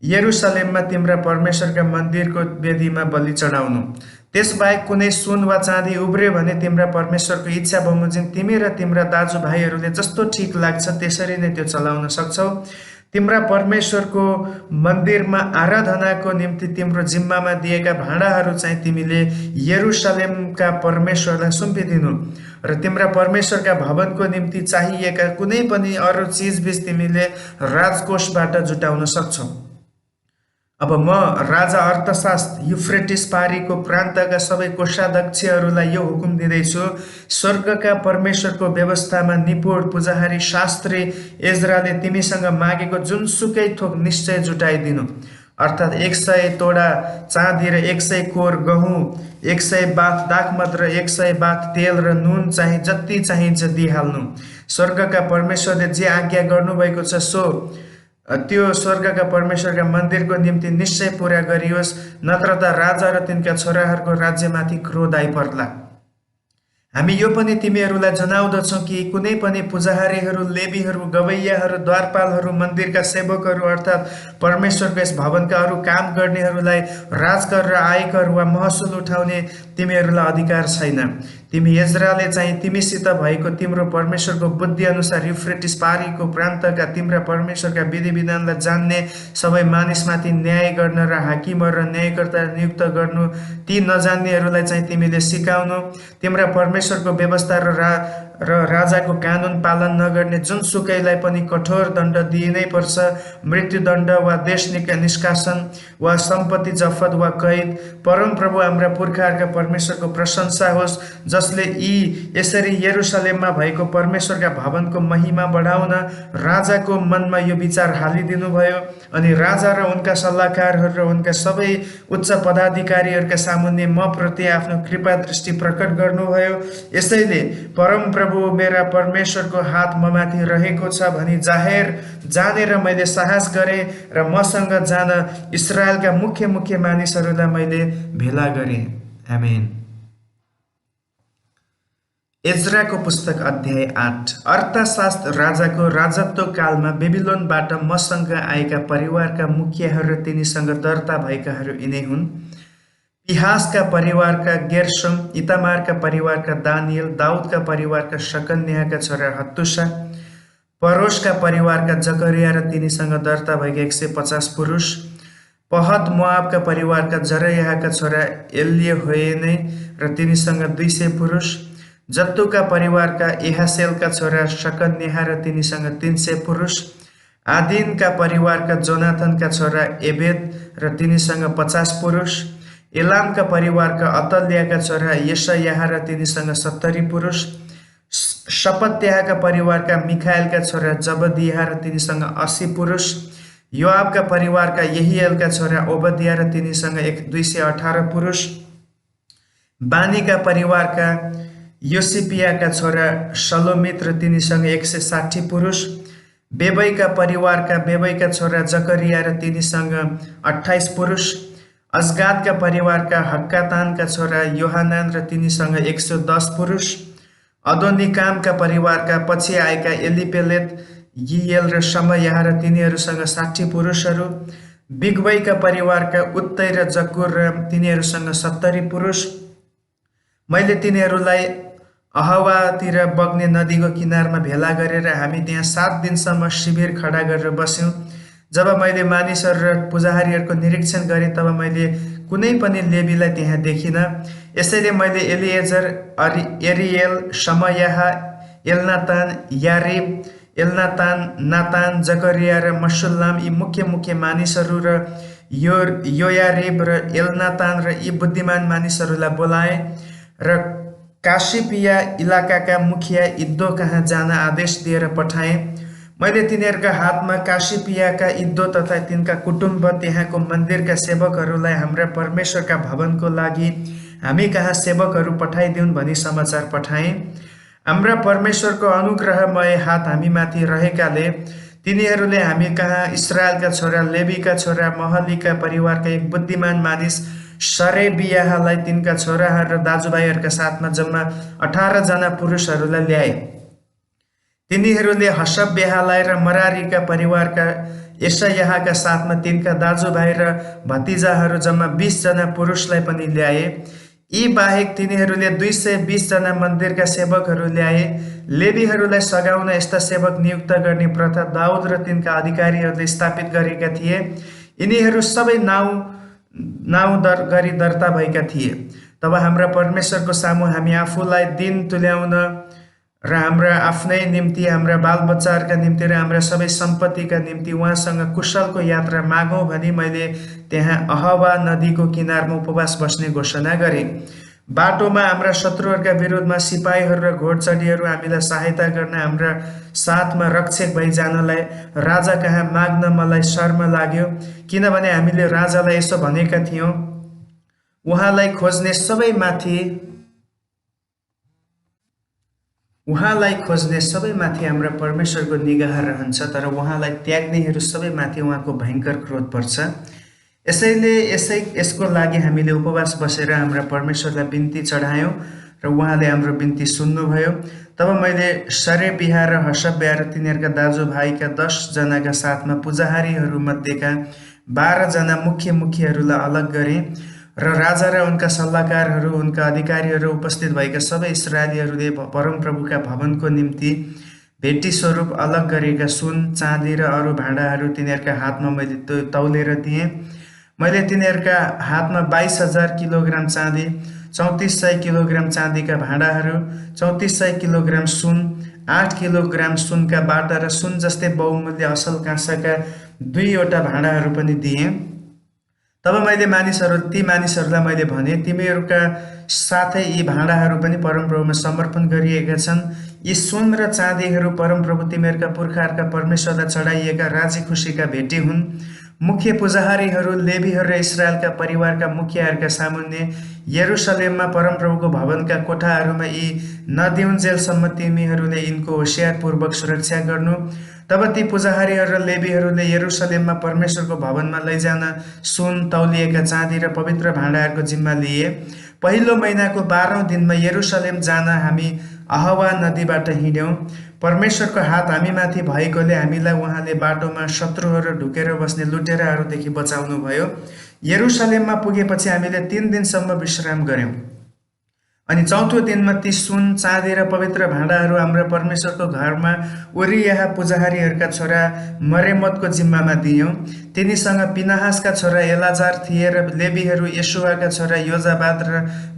यरुशलेममा तिम्रा परमेश्वरका मन्दिरको वेदीमा बलि चढाउनु। त्यसबाहेक कुनै सुन वा चाँदी उब्र्यो भने तिम्रा परमेश्वरको इच्छा बमोजिम तिमी र तिम्रा दाजुभाइहरूले जस्तो ठिक लाग्छ त्यसरी नै त्यो चलाउन सक्छौ। तिम्रा परमेश्वरको मन्दिरमा आराधनाको निम्ति तिम्रो जिम्मामा दिएका भाँडाहरू चाहिँ तिमीले यरुशलेमका परमेश्वरलाई सुम्पिदिनु र तिम्रा परमेश्वरका भवनको निम्ति चाहिएका कुनै पनि अरू चिजबिज तिमीले राजकोषबाट जुटाउन सक्छौ। अब म राजा अर्थशास्त्र युफ्रेटिस पारीको प्रान्तका सबै कोषाध्यक्षहरूलाई यो हुकुम दिँदैछु, स्वर्गका परमेश्वरको व्यवस्थामा निपुण पुजाहारी शास्त्री एज्राले तिमीसँग मागेको जुनसुकै थोक निश्चय जुटाइदिनु, अर्थात् 100 तोडा चाँदी र 100 कोर गहुँ, 100 बाथ दाखमत र 100 बाथ तेल र नुन चाहिँ जति चाहिन्छ दिइहाल्नु। स्वर्गका परमेश्वरले जे आज्ञा गर्नुभएको छ सो त्यो स्वर्गका परमेश्वरका मन्दिरको निम्ति निश्चय पूरा गरियोस्, नत्र त राजा र तिनका छोराहरूको राज्यमाथि क्रोध आइपर्ला। हामी यो पनि तिमीहरूलाई जनाउँदछौँ कि कुनै पनि पुजाहारीहरू, लेवीहरू, गवैयाहरू, द्वारपालहरू, मन्दिरका सेवकहरू अर्थात् परमेश्वरको यस भवनका अरू काम गर्नेहरूलाई राजकर र आयकर वा महसुल उठाउने तिमीहरूलाई अधिकार छैन। तिमी एज्राले चाहिँ तिमीसित भएको तिम्रो परमेश्वरको बुद्धि अनुसार युफ्रेटिस पारीको प्रान्तका तिम्रा परमेश्वरका विधि विधानलाई जान्ने सबै मानिसमाथि न्याय गर्न र हाकिमहरू र न्यायकर्ता नियुक्त गर्नु, ती नजान्नेहरूलाई चाहिँ तिमीले सिकाउनु। तिम्रा परमेश्वरको व्यवस्था र राजाको कानुन पालन नगर्ने जुनसुकैलाई पनि कठोर दण्ड दिइनै पर्छ, मृत्युदण्ड वा देश निष्कासन वा सम्पत्ति जफत वा कैद। परमप्रभु हाम्रा पुर्खाहरूका परमेश्वरको प्रशंसा होस्, जसले यसरी यरुशलेममा भएको परमेश्वरका भवनको महिमा बढाउन राजाको मनमा यो विचार हालिदिनु भयो। अनि राजा र उनका सल्लाहकारहरू र उनका सबै उच्च पदाधिकारीहरूका सामुन्ने म प्रति आफ्नो कृपा दृष्टि प्रकट गर्नुभयो। यसैले परमप्रभु मेरा परमेश्वरको हात ममाथि रहेको छ भनी जानेर मैले साहस गरेँ र मसँग जान इस्राएलका मुख्य मानिसहरूलाई मैले भेला गरेँ। आमेन। एज्राको पुस्तक अध्याय 8। अर्थशास्त्र राजाको राजत्व कालमा बेबिलोनबाट मसँग आएका परिवारका मुखियाहरू र तिनीसँग दर्ता भएकाहरू यिनै हुन्। पिहासका परिवारका गेर्शम, इतामारका परिवारका दानियल, दाउदका परिवारका शकन्याका छोरा हत्तुसा, परोशका परिवारका जकरिया र तिनीसँग दर्ता भएका 150 पुरुष, पहत मोआबका परिवारका जरयाहका छोरा एल्यहोएनै र तिनीसँग 200 पुरुष, जत्तुका परिवारका एहासेलका छोरा शकन्याह र तिनीसँग 300 पुरुष, आदिनका परिवारका जोनाथनका छोरा एबेद र तिनीसँग 50 पुरुष, एलामका परिवारका अतल्याका छोरा यशयाह र तिनीसँग 70 पुरुष, शपत्याहका परिवारका मिखाएलका छोरा जबदिया र तिनीसँग 80 पुरुष, योआबका परिवारका यहिएलका छोरा ओबदिया र तिनीसँग 218 पुरुष, बानीका परिवारका योसिपियाका छोरा शलोमित र तिनीसँग 160 पुरुष, बेबैका परिवारका बेबैका छोरा जकरिया र तिनीसँग 28 पुरुष, अजगादका परिवारका हक्कातानका छोरा योहानान र तिनीसँग 110 पुरुष, अदोनिकामका परिवारका पछि आएका एलिपेलेत, यिएल र शमयाह र तिनीहरूसँग 60 पुरुषहरू, बिगवैका परिवारका उत्तै र जकुर र तिनीहरूसँग 70 पुरुष। मैले तिनीहरूलाई अहवातिर बग्ने नदीको किनारमा भेला गरेर हामी त्यहाँ 7 दिनसम्म शिविर खडा गरेर बस्यौँ। जब मैले मानिसहरू र पुजारीहरूको निरीक्षण गरेँ तब मैले कुनै पनि लेवीलाई त्यहाँ देखिनँ। यसैले मैले एलिएजर, एरिएल, शमयाह, एलनातान, यारिब, एलनातान, नातान, जकरिया र मसुल्लाम यी मुख्य मानिसहरू र योयारिब र एलनातान र यी बुद्धिमान मानिसहरूलाई बोलाएँ र कासिपिया इलाकाका मुखिया इद्दो कहाँ जान आदेश दिएर पठाएँ। मैले तिनीहरूका हातमा कासिपियाका इद्दो तथा तिनका कुटुम्ब त्यहाँको मन्दिरका सेवकहरूलाई हाम्रा परमेश्वरका भवनको लागि हामी कहाँ सेवकहरू पठाइदिउन् भनी समाचार पठाएँ। हाम्रा परमेश्वरको अनुग्रहमय हात हामीमाथि रहेकाले तिनीहरूले हामी कहाँ इस्राएलका छोरा लेवीका छोरा महलीका परिवारका एक बुद्धिमान मानिस सरेबियाहलाई तिनका छोराहरू र दाजुभाइहरूका साथमा जम्मा 18 जना पुरुषहरूलाई ल्याए। तिनीहरूले हसब्याहलाई र मरारीका परिवारका यशयाहका साथमा तिनका दाजुभाइ र भतिजाहरू जम्मा 20 जना पुरुषलाई पनि ल्याए। यी बाहेक तिनीहरूले 220 जना मन्दिरका सेवकहरू ल्याए। लेवीहरूलाई सघाउन यस्ता सेवक नियुक्त गर्ने प्रथा दाउद र तिनका अधिकारीहरूले स्थापित गरेका थिए। यिनीहरू सबै नाउँ गरी दर्ता भएका थिए। तब हाम्रा परमेश्वरको सामु हामी आफूलाई दिन तुल्याउन र हाम्रा आफ्नै निम्ति, हाम्रा बालबच्चाहरूका निम्ति र हाम्रा सबै सम्पत्तिका निम्ति उहाँसँग कुशलको यात्रा मागौँ भनी मैले त्यहाँ अहवा नदीको किनारमा उपवास बस्ने घोषणा गरेँ। बाटोमा हाम्रा शत्रुहरूका विरोधमा सिपाहीहरू र घोडचढीहरू हामीलाई सहायता गर्न हाम्रा साथमा रक्षक भई जानलाई राजा कहाँ माग्न मलाई शर्म लाग्यो, किनभने हामीले राजालाई यसो भनेका थियौँ, उहाँलाई खोज्ने सबै माथि हाम्रा परमेश्वरको निगाह रहन्छ, तर उहाँलाई त्याग्नेहरू सबै माथि उहाँको भयङ्कर क्रोध पर्छ। यसैले यसको लागि हामीले उपवास बसेर हाम्रा परमेश्वरलाई बिन्ती चढायौँ र उहाँले हाम्रो बिन्ती सुन्नुभयो। तब मैले सरेबिहा र हसब्या र तिनीहरूका दाजुभाइका 10 जनाका साथमा पुजारीहरू मध्येका 12 जना मुख्यहरूलाई अलग गरेँ र राजा र उनका सल्लाहकारहरू, उनका अधिकारीहरू, उपस्थित भएका सबै इस्राएलीहरूले परमप्रभुका भवनको निम्ति भेटी स्वरूप अलग गरेका सुन, चाँदी र अरू भाँडाहरू तिनीहरूका हातमा मैले तौलेर दिएँ। मैले तिनीहरूका हातमा 22,000 किलोग्राम चाँदी, 3400 किलोग्राम चाँदीका भाँडाहरू, 3400 किलोग्राम सुन, 8 किलोग्राम सुनका बाटा र सुन जस्तै बहुमूल्य असल काँसाका 2वटा भाँडाहरू पनि दिएँ। तब मैले ती मानिसहरूलाई मैले भने, तिमीहरूका साथै यी भाँडाहरू पनि परमप्रभुमा समर्पण गरिएका छन्। यी सुन र चाँदीहरू परमप्रभु तिमीहरूका पुर्खाहरूका परमेश्वरलाई चढाइएका राजी खुसीका भेटी हुन्। मुख्य पुजारीहरू, लेवीहरू र इस्राएलका परिवारका मुखियाहरूका सामुन्ने यरुशलेममा परमप्रभुको भवनका कोठाहरूमा यी नदिउन्जेलसम्म तिमीहरूले यिनको होशियारपूर्वक सुरक्षा गर्नु। तब ती पुजारीहरू र लेवीहरूले यरुशलेममा परमेश्वरको भवनमा लैजान सुन, तौलिएका चाँदी र पवित्र भाँडाहरूको जिम्मा लिए। पहिलो महिनाको 12औं दिनमा यरुशलेम जान हामी अहवा नदीबाट हिँड्यौँ। परमेश्वरको हात हामीमाथि भएकोले हामीलाई उहाँले बाटोमा शत्रुहरू ढुकेर बस्ने लुटेराहरूदेखि बचाउनुभयो। यरुशलेममा पुगेपछि हामीले 3 दिनसम्म विश्राम गऱ्यौँ। अनि चौथो दिनमा ती सुन, चाँदी र पवित्र भाँडाहरू हाम्रा परमेश्वरको घरमा उरियाह पुजारीहरूका छोरा मरेमतको जिम्मामा दियौँ। तिनीसँग पिनहासका छोरा एलाजार थिए र लेवीहरू येशुवाका छोरा योजाबाद र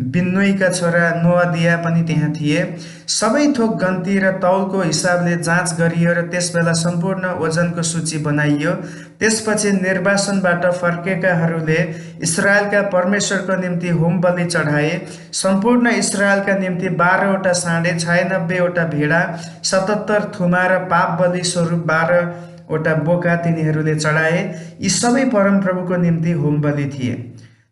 बिन्नुईका छोरा नोअदिया पनि त्यहाँ थिए। सबै थोक गन्ती र तौलको हिसाबले जाँच गरियो र त्यसबेला सम्पूर्ण ओजनको सूची बनाइयो। त्यसपछि निर्वासनबाट फर्केकाहरूले इस्राएलका परमेश्वरको निम्ति होम बलि चढाए। सम्पूर्ण इस्राएलका निम्ति 12वटा साँडे, 96वटा भेडा, 77 थुमा र पाप बलि स्वरूप 12वटा बोका तिनीहरूले चढाए। यी सबै परमप्रभुको निम्ति होम बलि थिए।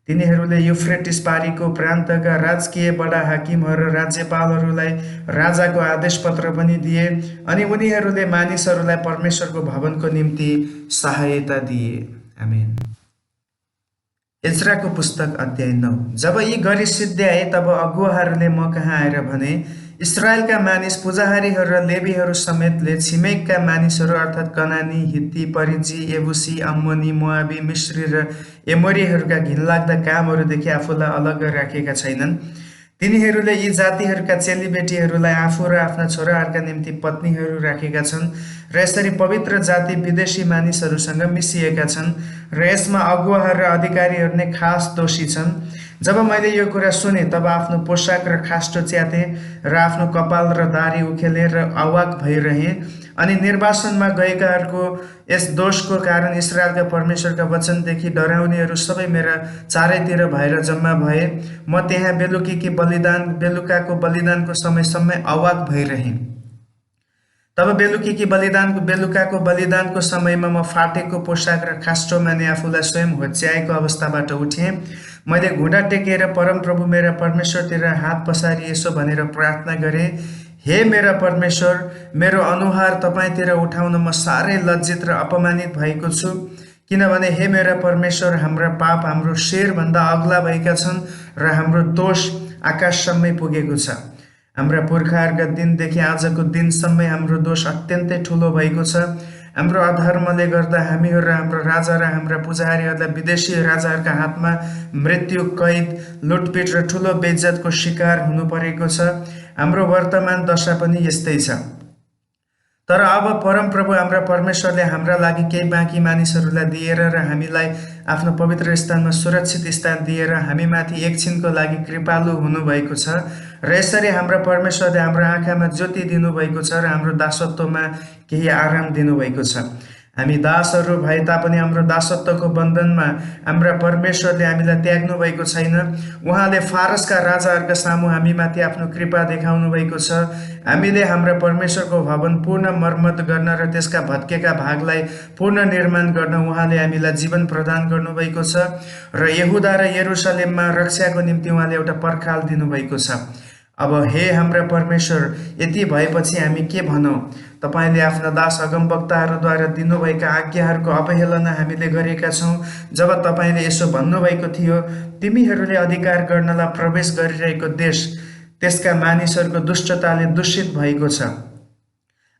तिनीहरूले युफ्रेटिस पारीको प्रान्तका राजकीय बडा हाकिमहरू र राज्यपालहरूलाई राजाको आदेश पत्र पनि दिए। अनि उनीहरूले मानिसहरूलाई परमेश्वरको भवनको निम्ति सहायता दिए। आमेन। एज्राको पुस्तक अध्याय 9। जब यी गरी सिद्ध्याए तब अगुवाहरूले म कहाँ आएर भने, इस्राएलका मानिस पुजारीहरू र लेवीहरू समेतले छिमेकका मानिसहरू अर्थात् कनानी, हित्ती, परिजी, एबुसी, अम्मोनी, मोआबी, मिश्री र एमोरीहरूका घिनलाग्दा कामहरूदेखि आफूलाई अलग राखेका छैनन्। तिनीहरूले यी जातिहरूका चेलीबेटीहरूलाई आफू र आफ्ना छोराहरूका निम्ति पत्नीहरू राखेका छन् र यसरी पवित्र जाति विदेशी मानिसहरूसँग मिसिएका छन् र यसमा अगुवाहरू र अधिकारीहरू नै खास दोषी छन्। जब मैले यो कुरा सुने तब आफ्नो पोसाक र खास्टो च्याते र आफ्नो कपाल र दारी उखेलेर अवाक भइरहे। अनि निर्वासनमा गएकाहरूको यस दोषको कारण इस्राएलका परमेश्वरका वचनदेखि डराउनेहरू सबै मेरा चारैतिर भएर जम्मा भए। म त्यहाँ बेलुकाको बलिदानको समयसम्म अवाक भइरहेँ। तब बेलुकाको बलिदानको समयमा म फाटेको पोसाक र खास्टोमा नै आफूलाई स्वयं होच्याएको अवस्थाबाट उठेँ। मैले घुँडा टेकेर परमप्रभु मेरा परमेश्वरतिर हात पसारी यसो भनेर प्रार्थना गरेँ, हे मेरा परमेश्वर, मेरो अनुहार तपाईँतिर उठाउन म साह्रै लज्जित र अपमानित भएको छु। किनभने हे मेरा परमेश्वर, हाम्रा पाप हाम्रो शेरभन्दा अग्ला भएका छन् र हाम्रो दोष आकाशसम्मै पुगेको छ। हाम्रा पुर्खाहरूका दिनदेखि आजको दिनसम्मै हाम्रो दोष अत्यन्तै ठुलो भएको छ। हाम्रो अधर्मले गर्दा हामीहरू र हाम्रो राजा र हाम्रा पुजारीहरूलाई विदेशी राजाहरूका हातमा मृत्यु, कैद, लुटपिट र ठुलो बेइज्जतको शिकार हुनु परेको छ। हाम्रो वर्तमान दशा पनि यस्तै छ। तर अब परमप्रभु हाम्रा परमेश्वरले हाम्रा लागि केही बाँकी मानिसहरूलाई दिएर र हामीलाई आफ्नो पवित्र स्थानमा सुरक्षित स्थान दिएर हामीमाथि एकछिनको लागि कृपालु हुनुभएको छ र यसरी हाम्रा परमेश्वरले हाम्रो आँखामा ज्योति दिनुभएको छ र हाम्रो दासत्वमा केही आराम दिनुभएको छ। हामी दासहरू भए तापनि हाम्रो दासत्वको बन्धनमा हाम्रा परमेश्वरले हामीलाई त्याग्नु भएको छैन। उहाँले फारसका राजाहरूका सामु हामीमाथि आफ्नो कृपा देखाउनु भएको छ। हामीले हाम्रा परमेश्वरको भवन पूर्ण मर्मत गर्न र त्यसका भत्केका भागलाई पूर्ण निर्माण गर्न उहाँले हामीलाई जीवन प्रदान गर्नुभएको छ र यहुदा र यरुशलेममा रक्षाको निम्ति उहाँले एउटा पर्खाल दिनुभएको छ। अब हे हाम्रा परमेश्वर, यति भएपछि हामी के भनौँ? तपाईँले आफ्ना दास अगमवक्ताहरूद्वारा दिनुभएका आज्ञाहरूको अवहेलना हामीले गरेका छौँ। जब तपाईँले यसो भन्नुभएको थियो, तिमीहरूले अधिकार गर्नलाई प्रवेश गरिरहेको देश त्यसका मानिसहरूको दुष्टताले दूषित भएको छ।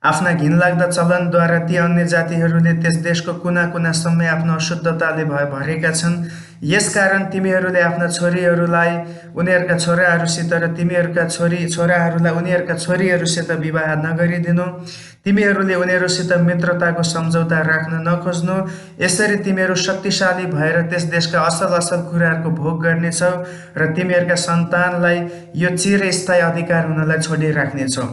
आफ्ना घिनलाग्दा चलनद्वारा ती अन्य जातिहरूले त्यस देशको कुना कुनासम्मै आफ्नो अशुद्धताले भरेका छन्। यसकारण तिमीहरूले आफ्ना छोरीहरूलाई उनीहरूका छोराहरूसित र तिमीहरूका छोराहरूलाई उनीहरूका छोरीहरूसित विवाह नगरिदिनु। तिमीहरूले उनीहरूसित मित्रताको सम्झौता राख्न नखोज्नु। यसरी तिमीहरू शक्तिशाली भएर त्यस देशका असल असल कुराहरूको भोग गर्नेछौ र तिमीहरूका सन्तानलाई यो चिरस्थायी अधिकार हुनलाई छोडिराख्नेछौ।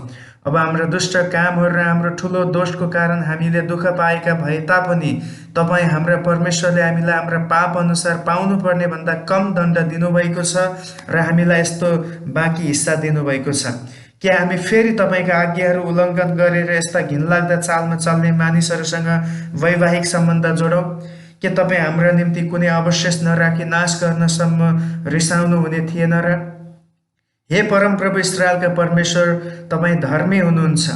अब हाम्रा दुष्ट कामहरू र हाम्रो ठुलो दोषको कारण हामीले दुःख पाएका भए तापनि तपाईँ हाम्रा परमेश्वरले हामीलाई हाम्रा पाप अनुसार पाउनुपर्ने भन्दा कम दण्ड दिनुभएको छ र हामीलाई यस्तो बाँकी हिस्सा दिनुभएको छ। क्या हामी फेरि तपाईँका आज्ञाहरू उल्लङ्घन गरेर यस्ता घिनलाग्दा चालमा चल्ने मानिसहरूसँग वैवाहिक सम्बन्ध जोडौँ? के तपाईँ हाम्रा निम्ति कुनै अवशेष नराखी नाश गर्नसम्म रिसाउनु हुने थिएन र? हे परमप्रभु इस्राएलका परमेश्वर, तपाईँ धर्मी हुनुहुन्छ।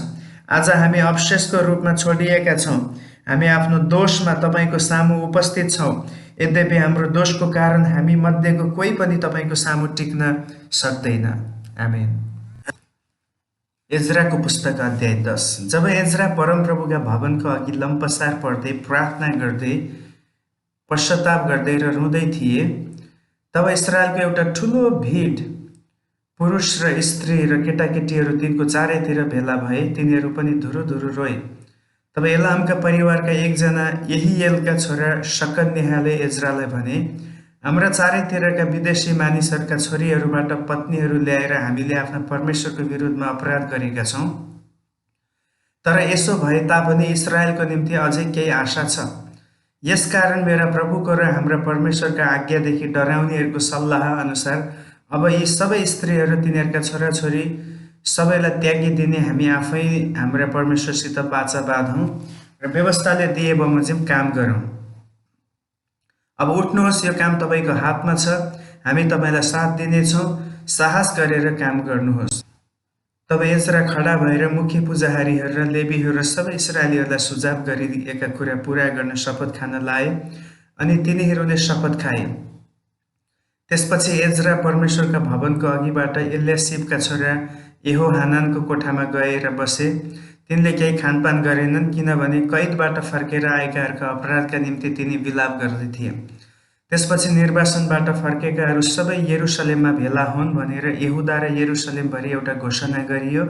आज हामी अवशेषको रूपमा छोडिएका छौँ। हामी आफ्नो दोषमा तपाईँको सामु उपस्थित छौँ। यद्यपि हाम्रो दोषको कारण हामी मध्येको कोही पनि तपाईँको सामु टिक्न सक्दैन। आमेन। एज्राको पुस्तक अध्याय 10। जब एज्रा परमप्रभुका भवनको अघि लम्पसार पर्दै प्रार्थना गर्दै पश्चाताप गर्दै र रुँदै थिए, तब इस्रायलको एउटा ठुलो भिड पुरुष र स्त्री र केटाकेटीहरू तिनको चारैतिर भेला भए। तिनीहरू पनि धुरुधुरु रोए। तब एलामका परिवारका एकजना यहिएलका छोरा शकन्याहले एज्रालाई भने, हाम्रा चारैतिरका विदेशी मानिसहरूका छोरीहरूबाट पत्नीहरू ल्याएर हामीले आफ्ना परमेश्वरको विरुद्धमा अपराध गरेका छौँ। तर यसो भए तापनि इस्रायलको निम्ति अझै केही आशा छ। यसकारण मेरा प्रभुको र हाम्रा परमेश्वरका आज्ञादेखि डराउनेहरूको सल्लाह अनुसार अब यी सबै स्त्रीहरू तिनीहरूका छोराछोरी सबैलाई त्यागिदिने हामी आफै हाम्रा परमेश्वरसित बाचा बाँधौँ र व्यवस्थाले दिए बमोजिम काम गरौँ। अब उठ्नुहोस्, यो काम तपाईँको हातमा छ, हामी तपाईँलाई साथ दिनेछौँ, साहस गरेर काम गर्नुहोस्। तब एज्रा खडा भएर मुख्य पुजारीहरू र लेवीहरू र सबै इस्राएलीहरूलाई सुझाव गरिएका कुरा पुरा गर्न शपथ खान लाए, अनि तिनीहरूले शपथ खाए। त्यसपछि एज्रा परमेश्वरका भवनको अघिबाट एल्यासिबका छोरा यहोहानानको कोठामा गएर बसे। तिनले केही खानपान गरेनन्, किनभने कैदबाट फर्केर आएकाहरूका अपराधका निम्ति तिनी विलाप गर्दै थिए। त्यसपछि निर्वासनबाट फर्केकाहरू सबै यरुसलेममा भेला हुन् भनेर यहुदा र यरुसलेमभरि एउटा घोषणा गरियो।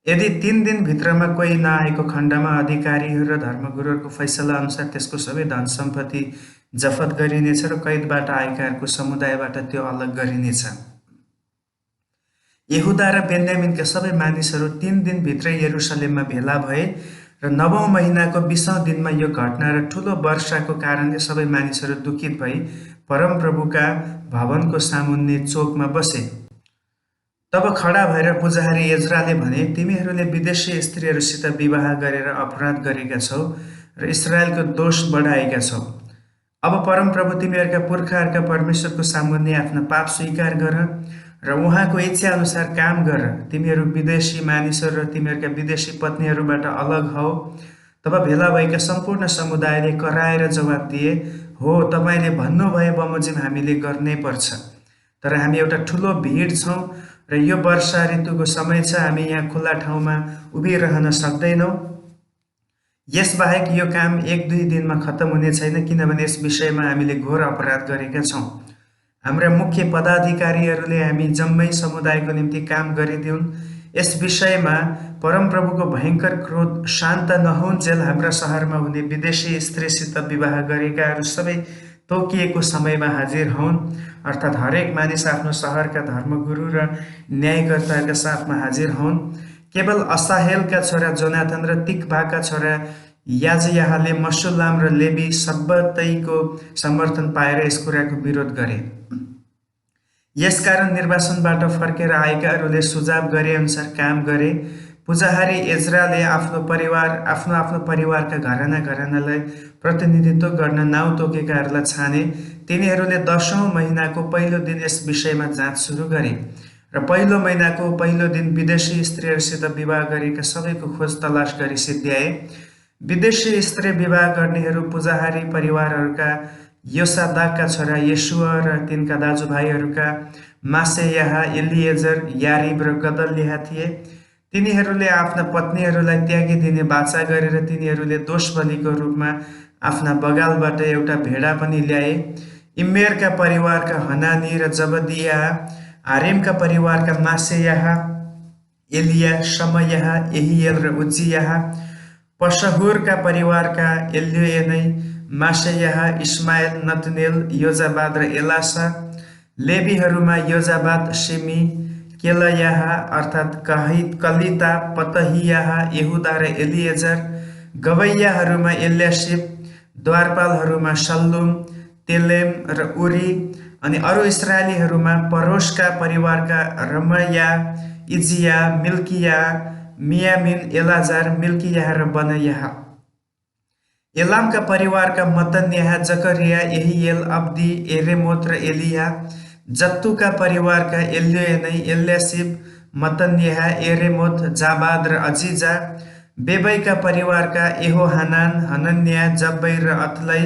यदि 3 दिनभित्रमा कोही नआएको खण्डमा अधिकारीहरू र धर्मगुरुहरूको फैसला अनुसार त्यसको सबै धन सम्पत्ति जफत गरिनेछ र कैदबाट आएकाहरूको समुदायबाट त्यो अलग गरिनेछ। यहुदा र बेन्यामिनका सबै मानिसहरू 3 दिनभित्रै यरुसलेममा भेला भए र 9औं महिनाको 20औं दिनमा यो घटना र ठुलो वर्षाको कारणले सबै मानिसहरू दुखित भई परमप्रभुका भवनको सामुन्ने चोकमा बसे। तब खडा भएर पुजारी एज्राले भने, तिमीहरूले विदेशी स्त्रीहरूसित विवाह गरेर अपराध गरेका छौ र इस्रायलको दोष बढाएका छौ। अब परमप्रभु तिमीहरूका पुर्खाहरूका परमेश्वरको सामुन्ने आफ्ना पाप स्वीकार गर र उहाँको इच्छा अनुसार काम गर। तिमीहरू विदेशी मानिसहरू र तिमीहरूका विदेशी पत्नीहरूबाट अलग हौ। तब भेला भएका सम्पूर्ण समुदायले कराएर जवाब दिए, हो, तपाईँले भन्नुभए बमोजिम हामीले गर्नै पर्छ। तर हामी एउटा ठुलो भिड छौँ र यो वर्षा ऋतुको समय छ, हामी यहाँ खुल्ला ठाउँमा उभिरहन सक्दैनौँ। यसबाहेक यो काम 1-2 दिनमा खत्तम हुने छैन, किनभने यस विषयमा हामीले घोर अपराध गरेका छौँ। हाम्रा मुख्य पदाधिकारीहरूले हामी जम्मै समुदायको निम्ति काम गरिदिउन्। यस विषयमा परमप्रभुको भयङ्कर क्रोध शान्त नहुन्जेल हाम्रा शहरमा हुने विदेशी स्त्रीसित विवाह गरेकाहरू सबै तोकिएको समयमा हाजिर हुन्, अर्थात् हरेक मानिस आफ्नो शहरका धर्मगुरु र न्यायकर्ताका साथमा हाजिर हुन्। केवल असाहेलका छोरा जोनाथन र तिक्भाका छोरा याजयाहले मसुल्लाम र लेवी सब्बतैको समर्थन पाएर यस कुराको विरोध गरे। यसकारण निर्वासनबाट फर्केर आएकाहरूले सुझाव गरे अनुसार काम गरे। पुजारी एज्राले आफ्नो परिवारका घरानालाई प्रतिनिधित्व गर्न नाउँ तोकेकाहरूलाई छाने। तिनीहरूले 10औं महिनाको पहिलो दिन यस विषयमा जाँच सुरु गरे र पहिलो महिनाको पहिलो दिन विदेशी स्त्रीहरूसित विवाह गरेका सबैको खोज तलास गरी सिद्ध्याए। विदेशी स्त्री विवाह गर्नेहरू पुजारी परिवारहरूका योसादाकका छोरा येशुआ र तिनका दाजुभाइहरूका मासेयाह, एलिएजर, यारिब र गदल्याह थिए। तिनीहरूले आफ्ना पत्नीहरूलाई त्यागिदिने वाचा गरेर तिनीहरूले दोष बलिको रूपमा आफ्ना बगालबाट एउटा भेडा पनि ल्याए। इम्मेरका परिवारका हनानी र जबदिया, हारिमका परिवारका मासेयाह, एलिया, शमयाह, यहिएल र उज्जियाह, पशहुरका परिवारका एल्योएनै, मासेयाह, इस्माएल, नतनेल, योजाबाद र एलासा। लेवीहरूमा योजाबाद, शिमी, केलयाह अर्थात् कलिता, पतहियाह, यहुदा र एलिएजर। गवैयाहरूमा एल्यासिब, द्वारपालहरूमा शल्लुम, तेलेम र उरी। अनि अरू इस्राएलीहरूमा परोशका परिवारका रमया, इजिया, मिल्किया, मियामिन, एलाजार, मिल्कियाह र बनयाह। एलामका परिवारका मतन्याह, जकरिया, यहिएल, अब्दी, एरेमोत र एलिया। जत्तुका परिवारका एल्योएनै, एल्यासिब, मतन्याह, एरेमोत, जाबाद र अजिजा। बेबैका परिवारका यहोहानान, हनन्याह, जब्बै र अतलै।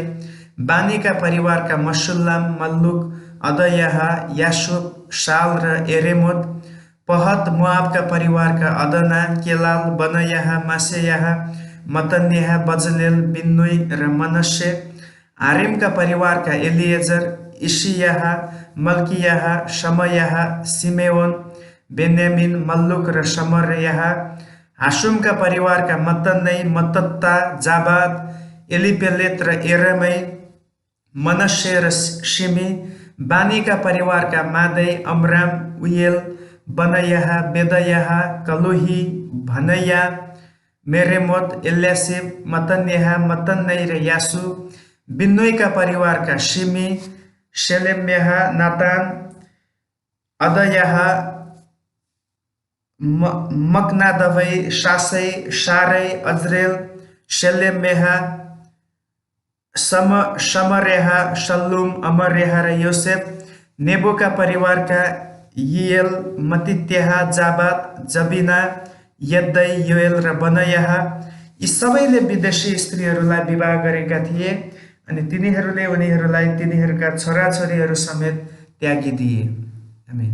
बानीका परिवारका मसुल्लाम, मल्लुक, अदयाह, यासुब, शाल र एरेमोत। पहत मोआबका परिवारका अदना, केलाल, बनयाह, मासेयाह, मतन्याह, बजलेल, बिन्नुई र मनश्शे। हारिमका परिवारका एलिएजर, इशियाह, मल्कियाह, शमयाह, सिमेओन, बेन्यामिन, मल्लुक र समरयाह। हासुमका परिवारका मत्तनै, मत्तत्ता, जाबाद, एलिपेलेत र एरमै। मनश्शे र शिमी। बानीका परिवारका मादै, अमराम, उयेल, बनयाह, बेदयाह, कलुही, भनया, मेरेमोत, एल्यासिब, मतन्याह, मत्तनै र यासु। बिन्नुईका परिवारका शिमी, शेलेम्याह, नातान, अदयाह, मकनादबै, शासै, शारै, अजरेल, शेलेम्याह, समर्याह, शल्लुम, अमर्याह र योसेफ। नेबोका परिवारका यिएल, मतित्याह, जाबाद, जबिना, यद्दै, योएल र बनयाह। यी सबैले विदेशी स्त्रीहरूलाई विवाह गरेका थिए अनि तिनीहरूले उनीहरूलाई तिनीहरूका छोराछोरीहरू समेत त्यागिदिए।